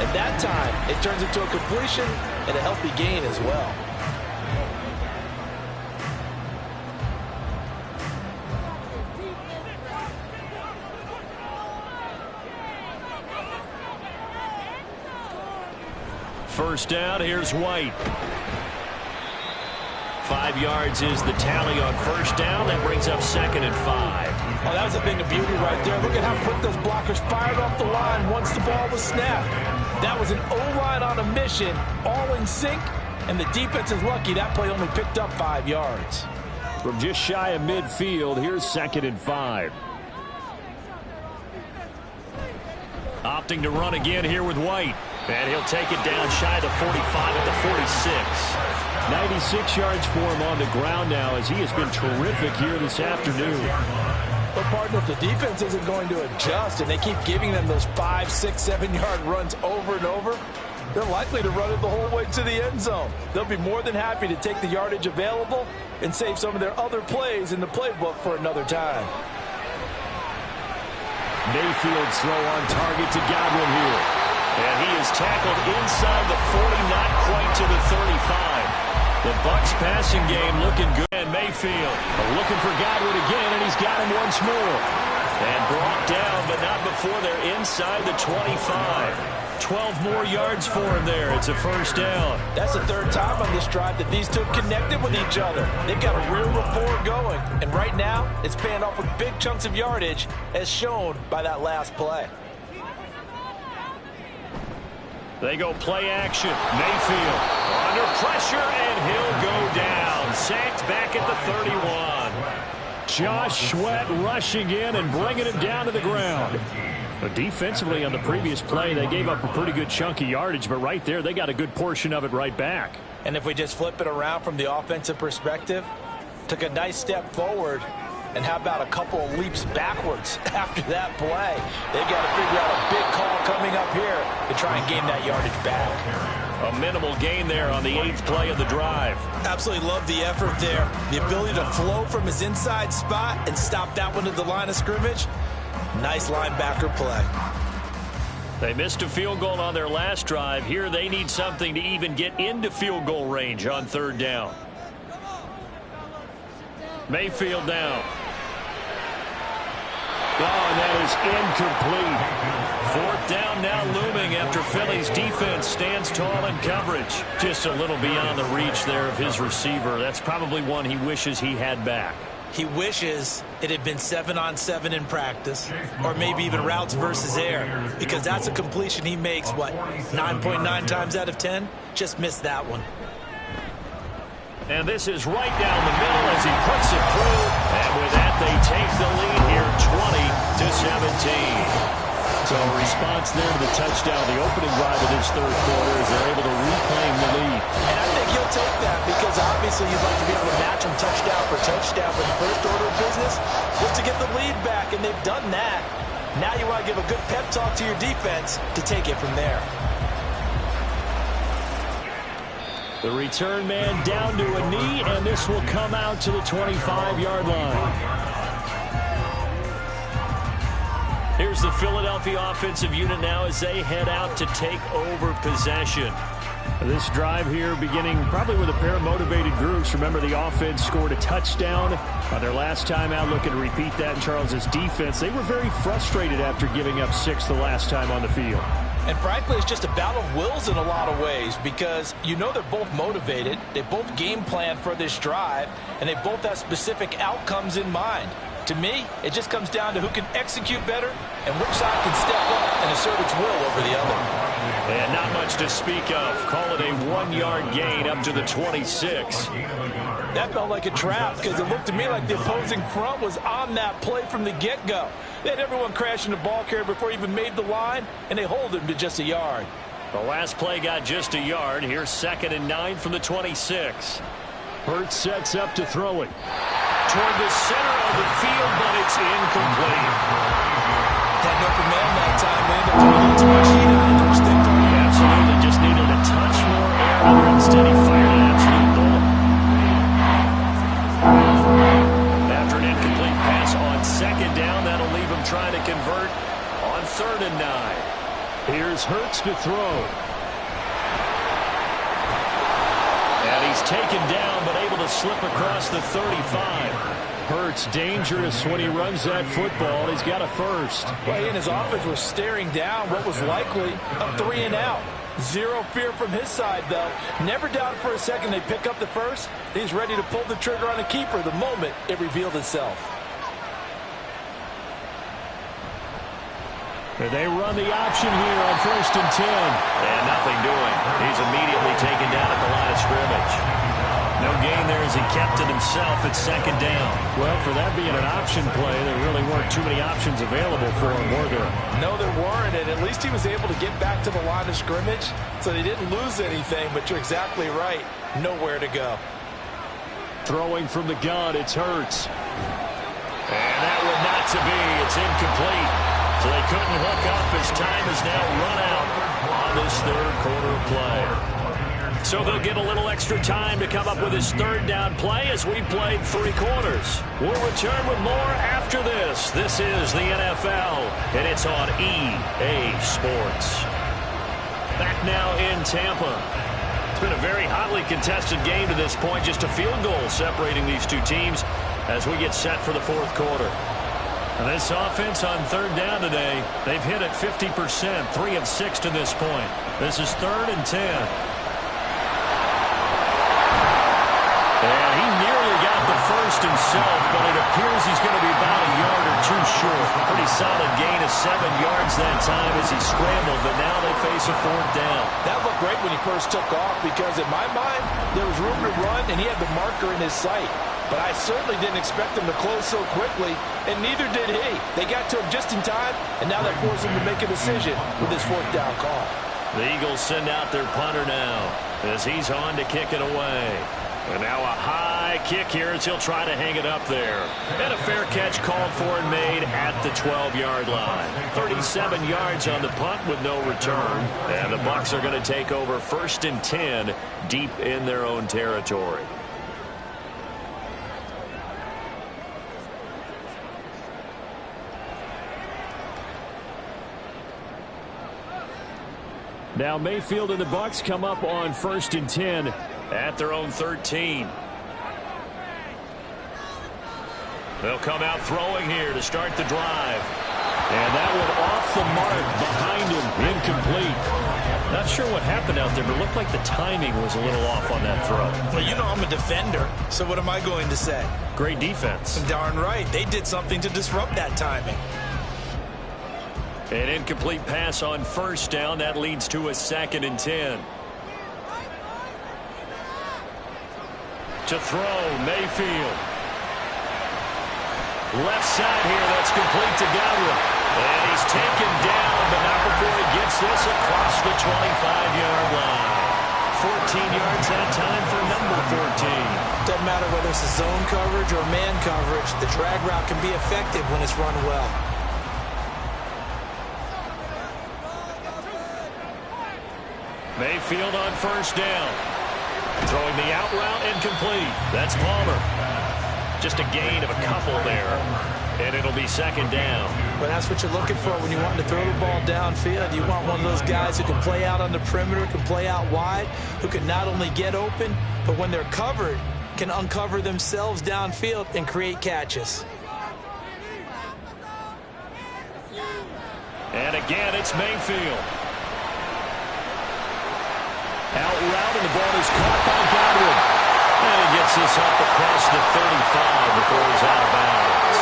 At that time, it turns into a completion and a healthy gain as well. First down, here's White. 5 yards is the tally on first down. That brings up 2nd and 5. Oh, that was a thing of beauty right there. Look at how quick those blockers fired off the line once the ball was snapped. That was an O-line on a mission, all in sync, and the defense is lucky that play only picked up 5 yards. From just shy of midfield, here's 2nd and 5. Opting to run again here with White. And he'll take it down shy of the 45 at the 46. 96 yards for him on the ground now as he has been terrific here this afternoon. But, partner, if the defense isn't going to adjust and they keep giving them those 5, 6, 7-yard runs over and over, they're likely to run it the whole way to the end zone. They'll be more than happy to take the yardage available and save some of their other plays in the playbook for another time. Mayfield's throw on target to Godwin here. And he is tackled inside the 40, not quite to the 35. The Bucs passing game looking good. And Mayfield looking for Godwin again, and he's got him once more. And brought down, but not before they're inside the 25. 12 more yards for him there. It's a first down. That's the 3rd time on this drive that these two connected with each other. They've got a real rapport going. And right now, it's paying off with big chunks of yardage, as shown by that last play. They go play action. Mayfield under pressure, and he'll go down. Sacked back at the 31. Josh Sweat rushing in and bringing him down to the ground. But defensively on the previous play, they gave up a pretty good chunk of yardage, but right there, they got a good portion of it right back. And if we just flip it around from the offensive perspective, took a nice step forward, and how about a couple of leaps backwards after that play? They've got to figure out a big call coming up here to try and gain that yardage back. A minimal gain there on the 8th play of the drive. Absolutely love the effort there. The ability to flow from his inside spot and stop that one at the line of scrimmage. Nice linebacker play. They missed a field goal on their last drive. Here they need something to even get into field goal range on 3rd down. Mayfield down. Oh, and that is incomplete. 4th down now looming after Philly's defense stands tall in coverage. Just a little beyond the reach there of his receiver. That's probably one he wishes he had back. He wishes it had been 7-on-7 in practice, or maybe even routes versus air, because that's a completion he makes, 9.9 times out of 10? Just missed that one. And this is right down the middle as he puts it through. And with that, they take the lead here 20-17. So a response there to the touchdown, the opening drive of this 3rd quarter, as they're able to reclaim the lead. And I think he'll take that because obviously you'd like to be able to match him touchdown for touchdown, but the first order of business was to get the lead back, and they've done that. Now you want to give a good pep talk to your defense to take it from there. The return man down to a knee, and this will come out to the 25-yard line. Here's the Philadelphia offensive unit now as they head out to take over possession. This drive here beginning probably with a pair of motivated groups. Remember, the offense scored a touchdown on their last time out. Looking to repeat that in Charles's defense. They were very frustrated after giving up 6 the last time on the field. And frankly, it's just a battle of wills in a lot of ways because you know they're both motivated. They both game plan for this drive, and they both have specific outcomes in mind. To me, it just comes down to who can execute better and which side can step up and assert its will over the other. And not much to speak of. Call it a 1-yard gain up to the 26. That felt like a trap because it looked to me like the opposing front was on that play from the get-go. They had everyone crashing the ball carrier before he even made the line, and they hold him to just a yard. The last play got just a yard. Here's 2nd and 9 from the 26. Hurts sets up to throw it. Toward the center of the field, but it's incomplete. Had no command that time, man. There was a little too much heat on it, don't you think? Absolutely, just needed a touch more air there. Instead, he fired an absolute bullet. After an incomplete pass on 2nd down, that'll leave him trying to convert on 3rd and 9. Here's Hurts to throw. And he's taken down, but able to slip across the 35. Hurts dangerous when he runs that football. He's got a first. Well, he and his offense were staring down what was likely a 3 and out. Zero fear from his side, though. Never doubted for a second they pick up the first. He's ready to pull the trigger on a keeper the moment it revealed itself. They run the option here on 1st and 10. And nothing doing. He's immediately taken down at the line of scrimmage. No gain there as he kept it himself at 2nd down. Well, for that being an option play, there really weren't too many options available for him, were there? No, there weren't, and at least he was able to get back to the line of scrimmage, so they didn't lose anything, but you're exactly right. Nowhere to go. Throwing from the gun, it's Hurts. And that one not to be. It's incomplete. So they couldn't hook up as time is now run out on this 3rd quarter of play. So they'll get a little extra time to come up with his 3rd down play as we played 3 quarters. We'll return with more after this. This is the NFL, and it's on EA Sports. Back now in Tampa. It's been a very hotly contested game to this point. Just a field goal separating these two teams as we get set for the 4th quarter. And this offense on 3rd down today, they've hit it 50%, 3 of 6 to this point. This is 3rd and 10. And he nearly got the first himself, but it appears he's going to be about a yard or 2 short. Pretty solid gain of 7 yards that time as he scrambled, but now they face a 4th down. That looked great when he first took off because, in my mind, there was room to run, and he had the marker in his sight. But I certainly didn't expect him to close so quickly, and neither did he. They got to him just in time, and now that forced him to make a decision with his 4th down call. The Eagles send out their punter now as he's on to kick it away. And now a high kick here as he'll try to hang it up there. And a fair catch called for and made at the 12-yard line. 37 yards on the punt with no return. And the Bucs are going to take over 1st and 10 deep in their own territory. Now Mayfield and the Bucs come up on 1st and 10 at their own 13. They'll come out throwing here to start the drive. And that one off the mark behind him, incomplete. Not sure what happened out there, but it looked like the timing was a little off on that throw. Well, you know I'm a defender, so what am I going to say? Great defense. Darn right. They did something to disrupt that timing. An incomplete pass on 1st down. That leads to a 2nd and 10. To throw, Mayfield. Left side here, that's complete to Godwin. And he's taken down, but not before he gets this across the 25-yard line. 14 yards that time for number 14. Doesn't matter whether it's a zone coverage or man coverage, the drag route can be effective when it's run well. Mayfield on 1st down. Throwing the out route incomplete. That's Palmer. Just a gain of a couple there. And it'll be 2nd down. But that's what you're looking for when you want to throw the ball downfield. You want one of those guys who can play out on the perimeter, can play out wide, who can not only get open, but when they're covered, can uncover themselves downfield and create catches. And again, it's Mayfield. Out route, and the ball is caught by Godwin. And he gets this up across the 35 before he's out of bounds.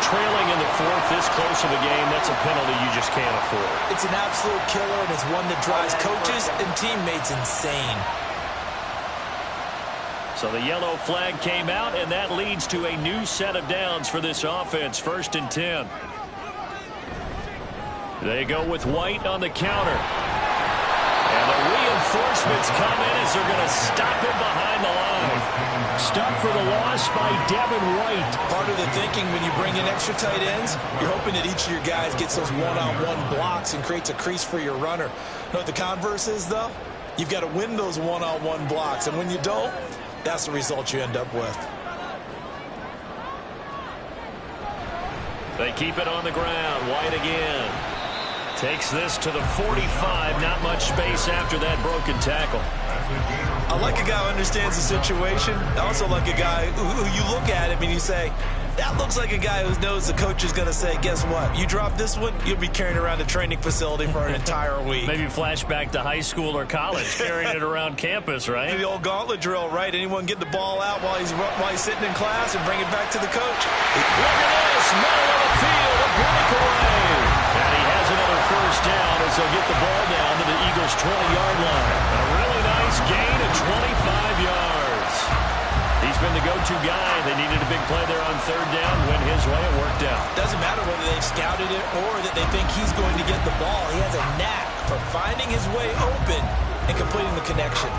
Trailing in the 4th, this close of a game, that's a penalty you just can't afford. It's an absolute killer, and it's one that drives coaches and teammates insane. So the yellow flag came out, and that leads to a new set of downs for this offense, 1st and 10. They go with White on the counter. And the reinforcements come in as they're going to stop him behind the line. Stop for the loss by Devin White. Part of the thinking when you bring in extra tight ends, you're hoping that each of your guys gets those one-on-one blocks and creates a crease for your runner. You know what the converse is, though? You've got to win those one-on-one blocks. And when you don't, that's the result you end up with. They keep it on the ground. White again. Takes this to the 45. Not much space after that broken tackle. I like a guy who understands the situation. I also like a guy who you look at him and you say, That looks like a guy who knows the coach is going to say, guess what? You drop this one, you'll be carrying around a training facility for an entire week. Maybe flashback to high school or college, carrying it around campus, right? The old gauntlet drill, right? Anyone get the ball out while he's sitting in class and bring it back to the coach. Look at this, middle of the field, a breakaway. And he has another first down as they'll get the ball down to the Eagles' 20-yard line. A really nice gain of 25 yards. He's been the go-to guy. They needed a big play there on third down. Went his way. It worked out. Doesn't matter whether they've scouted it or that they think he's going to get the ball. He has a knack for finding his way open and completing the connection.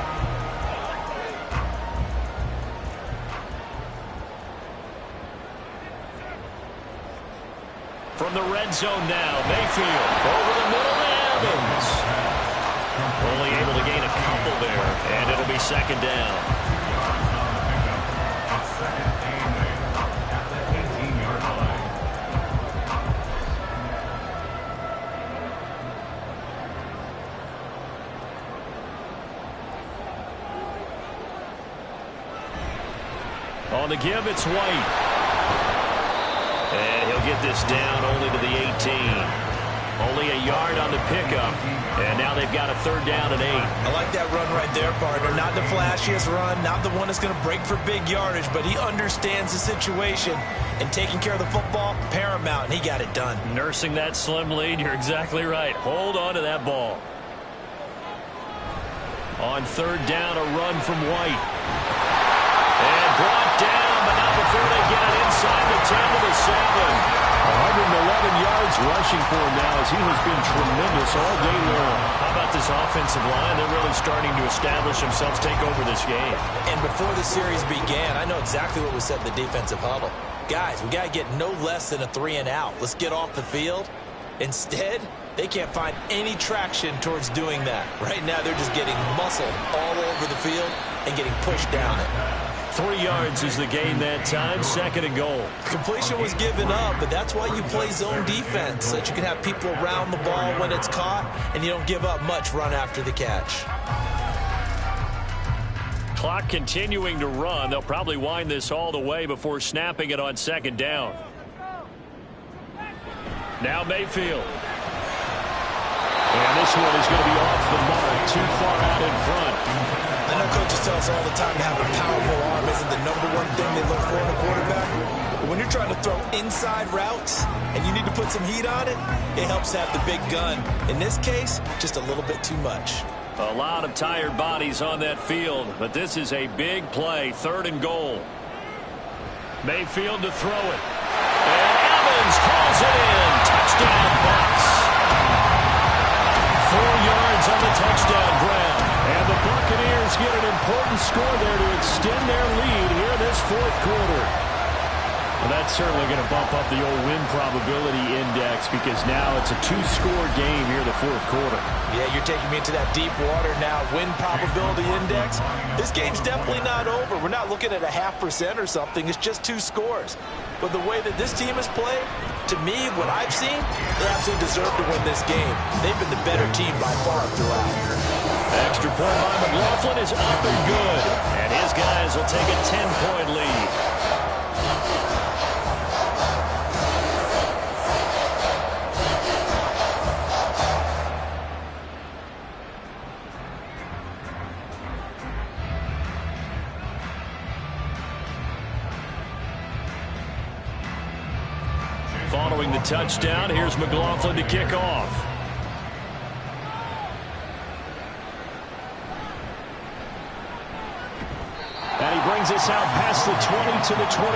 From the red zone now, Mayfield over the middle to Evans. Only able to gain a couple there, and it'll be second down. On the give, it's White. And he'll get this down only to the 18. Only a yard on the pickup. And now they've got a third down and 8. I like that run right there, partner. Not the flashiest run, not the one that's going to break for big yardage, but he understands the situation. And taking care of the football, paramount, and he got it done. Nursing that slim lead, you're exactly right. Hold on to that ball. On third down, a run from White. And brought down, but not before they get it inside the 10 to the 7. 111 yards rushing for him now as he has been tremendous all day long. How about this offensive line? They're really starting to establish themselves, take over this game. And before the series began, I know exactly what was said in the defensive huddle. Guys, we got to get no less than a 3-and-out. Let's get off the field. Instead, they can't find any traction towards doing that. Right now, they're just getting muscled all over the field and getting pushed down it. 3 yards is the gain that time, second and goal. Completion was given up, but that's why you play zone defense, so that you can have people around the ball when it's caught, and you don't give up much run after the catch. Clock continuing to run. They'll probably wind this all the way before snapping it on second down. Now Mayfield. And this one is going to be off the mark, too far out in front. I know coaches tell us all the time to have a powerful arm isn't the #1 thing they look for in a quarterback. But when you're trying to throw inside routes and you need to put some heat on it, it helps have the big gun. In this case, just a little bit too much. A lot of tired bodies on that field, but this is a big play, third and goal. Mayfield to throw it. And Evans calls it in. Touchdown, Bucs. 4 yards on the touchdown grab. And the Buccaneers get an important score there to extend their lead here this fourth quarter. Well, that's certainly going to bump up the old win probability index because now it's a 2-score game here in the fourth quarter. Yeah, you're taking me into that deep water now. Win probability index. This game's definitely not over. We're not looking at a 0.5% or something. It's just 2 scores. But the way that this team has played, to me, what I've seen, they absolutely deserve to win this game. They've been the better team by far throughout. Extra point by McLaughlin is up and good. And his guys will take a 10-point lead. Following the touchdown, here's McLaughlin to kick off. And he brings us out past the 20 to the 24.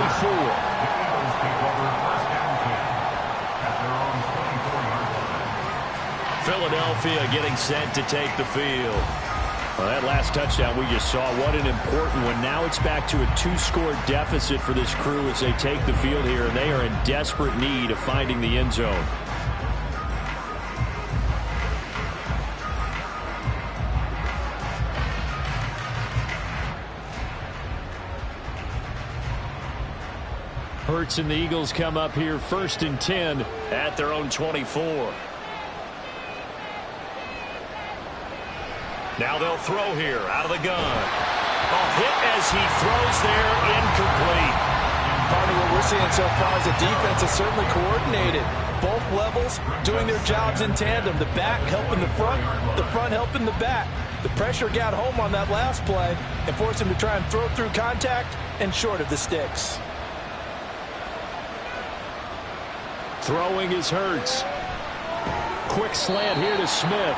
Philadelphia getting set to take the field. Well, that last touchdown we just saw, what an important one. Now it's back to a 2-score deficit for this crew as they take the field here, and they are in desperate need of finding the end zone. Hurts and the Eagles come up here 1st and 10 at their own 24. Now they'll throw here out of the gun. A hit as he throws there, incomplete. Partner, what we're seeing so far is the defense is certainly coordinated. Both levels doing their jobs in tandem. The back helping the front helping the back. The pressure got home on that last play and forced him to try and throw through contact and short of the sticks. Throwing is Hurts. Quick slant here to Smith.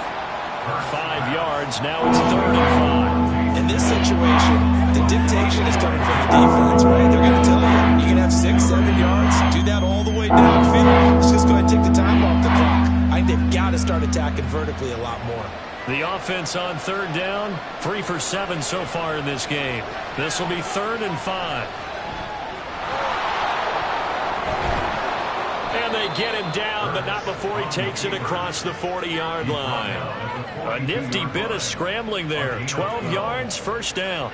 5 yards. Now it's 3rd and 5. In this situation, the dictation is coming from the defense, right? They're going to tell you can have 6, 7 yards. Do that all the way downfield. Let's just go ahead and take the time off the clock. I think they've got to start attacking vertically a lot more. The offense on 3rd down, 3 for 7 so far in this game. This will be 3rd and 5. And they get him down, but not before he takes it across the 40-yard line. A nifty bit of scrambling there. 12 yards, 1st down.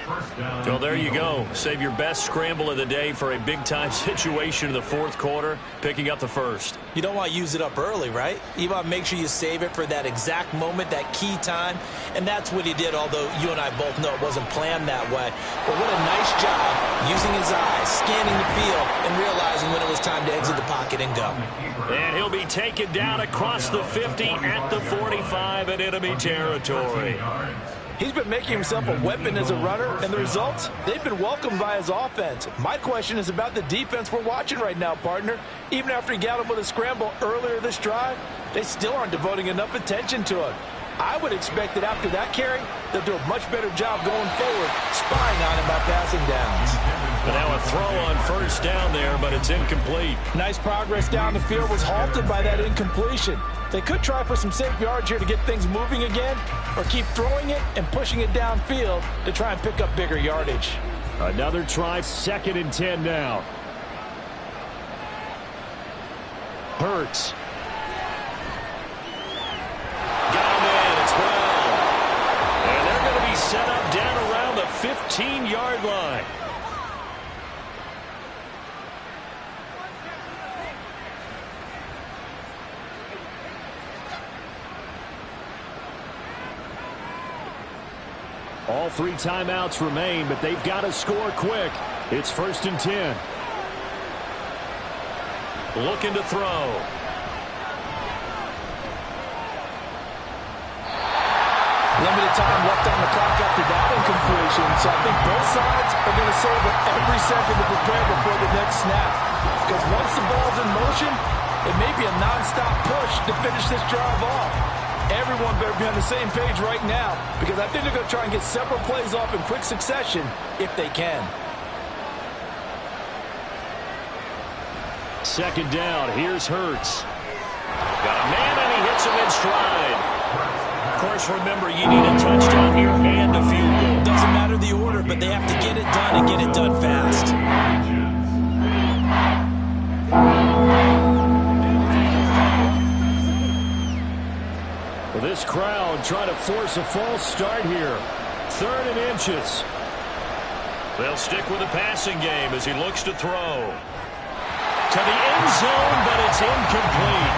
Well, there you go. Save your best scramble of the day for a big-time situation in the 4th quarter, picking up the 1st. You don't want to use it up early, right? You want to make sure you save it for that exact moment, that key time. And that's what he did, although you and I both know it wasn't planned that way. But what a nice job using his eyes, scanning the field, and realizing when it was time to exit the pocket and go. And he'll be taken down across the 50 at the 45 in enemy territory. He's been making himself a weapon as a runner, and the results, they've been welcomed by his offense. My question is about the defense we're watching right now, partner. Even after he got him with a scramble earlier this drive, they still aren't devoting enough attention to him. I would expect that after that carry, they'll do a much better job going forward, spying on him by passing downs. But now a throw on 1st down there, but it's incomplete. Nice progress down the field was halted by that incompletion. They could try for some safe yards here to get things moving again, or keep throwing it and pushing it downfield to try and pick up bigger yardage. Another try, 2nd and 10 now. Hurts. Got him in, it's well. And they're going to be set up down around the 15-yard line. All 3 timeouts remain, but they've got to score quick. It's 1st and 10. Looking to throw. Limited time left on the clock after that incompletion, so I think both sides are going to savor every second to prepare before the next snap. Because once the ball's in motion, it may be a non-stop push to finish this drive off. Everyone better be on the same page right now, because I think they're going to try and get several plays off in quick succession if they can. 2nd down, here's Hurts. Got a man and he hits him in stride. Of course, remember, you need a touchdown here and a field goal. Doesn't matter the order, but they have to get it done and get it done fast. Well, this crowd trying to force a false start here. 3rd and inches. They'll stick with the passing game as he looks to throw. To the end zone, but it's incomplete.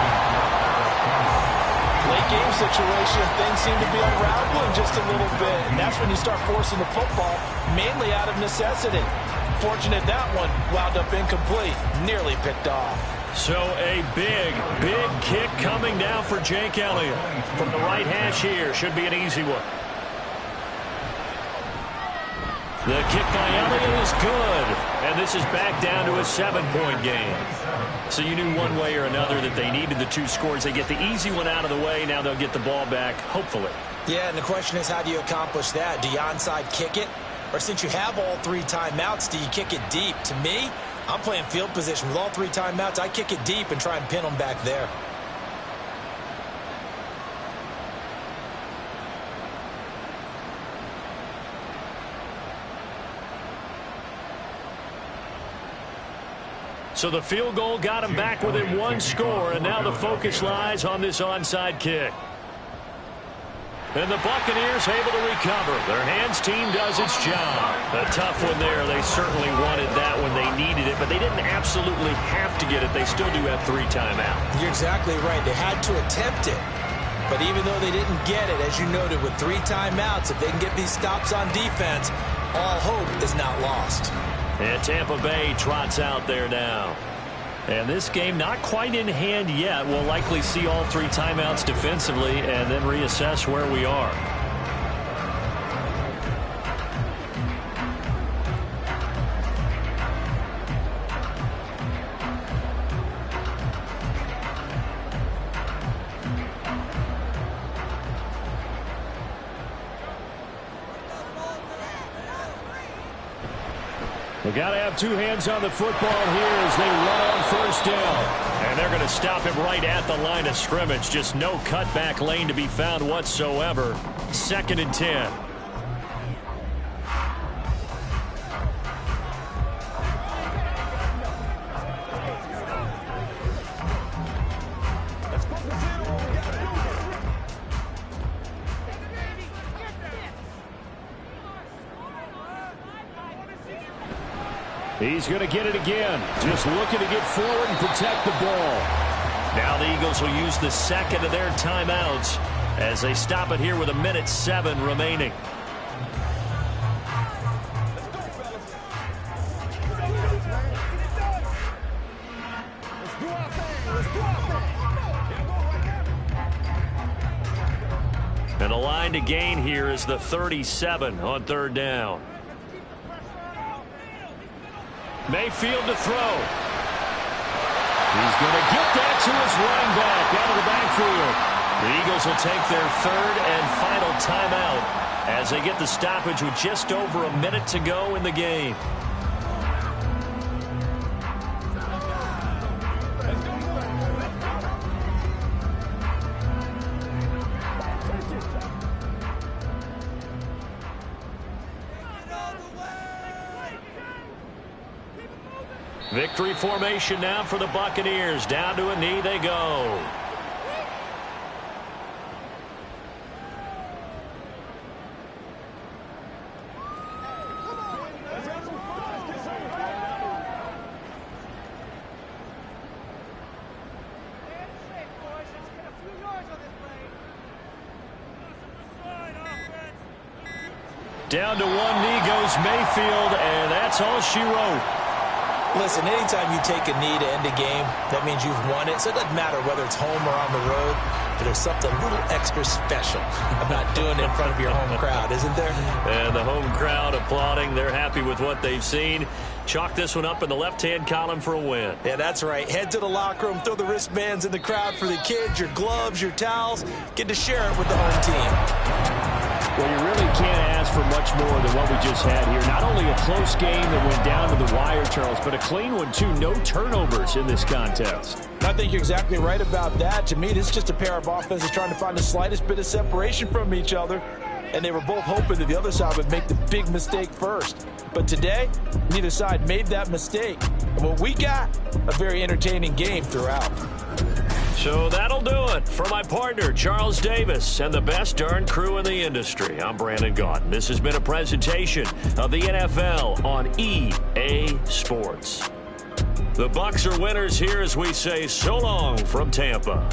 Late game situation, things seem to be unraveling just a little bit, and that's when you start forcing the football, mainly out of necessity. Fortunate that one wound up incomplete, nearly picked off. So a big kick coming now for Jake Elliott. From the right hash here, should be an easy one. The kick by Elliott is good, and this is back down to a 7-point game. So you knew one way or another that they needed the 2 scores. They get the easy one out of the way. Now they'll get the ball back, hopefully. Yeah, and the question is, how do you accomplish that? Do you onside kick it? Or since you have all 3 timeouts, do you kick it deep? To me, I'm playing field position with all 3 timeouts. I kick it deep and try and pin them back there. So the field goal got him back within 1 score, and now the focus lies on this onside kick. And the Buccaneers able to recover. Their hands team does its job. A tough one there. They certainly wanted that when they needed it, but they didn't absolutely have to get it. They still do have 3 timeouts. You're exactly right. They had to attempt it. But even though they didn't get it, as you noted, with 3 timeouts, if they can get these stops on defense, all hope is not lost. And Tampa Bay trots out there now. And this game not quite in hand yet. We'll likely see all 3 timeouts defensively and then reassess where we are. We got to have 2 hands on the football here as they run on first down. And they're going to stop him right at the line of scrimmage. Just no cutback lane to be found whatsoever. 2nd and 10. He's going to get it again. Just looking to get forward and protect the ball. Now the Eagles will use the 2nd of their timeouts as they stop it here with 1:07 remaining. And the line to gain here is the 37 on 3rd down. Mayfield to throw. He's going to get that to his running back out of the backfield. The Eagles will take their 3rd and final timeout as they get the stoppage with just over a minute to go in the game. Victory formation now for the Buccaneers. Down to a knee they go. Down to one knee goes Mayfield, and that's all she wrote. Listen, anytime you take a knee to end a game, that means you've won it. So it doesn't matter whether it's home or on the road, but there's something a little extra special about doing it in front of your home crowd, isn't there? And the home crowd applauding. They're happy with what they've seen. Chalk this one up in the left-hand column for a win. Yeah, that's right. Head to the locker room, throw the wristbands in the crowd for the kids, your gloves, your towels. Get to share it with the home team. Well, you really can't ask for much more than what we just had here. Not only a close game that went down to the wire, Charles, but a clean one, too. No turnovers in this contest. I think you're exactly right about that. To me, this is just a pair of offenses trying to find the slightest bit of separation from each other. And they were both hoping that the other side would make the big mistake first. But today, neither side made that mistake. And what we got, a very entertaining game throughout. So that'll do it for my partner, Charles Davis, and the best darn crew in the industry. I'm Brandon Gaudin. This has been a presentation of the NFL on EA Sports. The Bucs are winners here as we say so long from Tampa.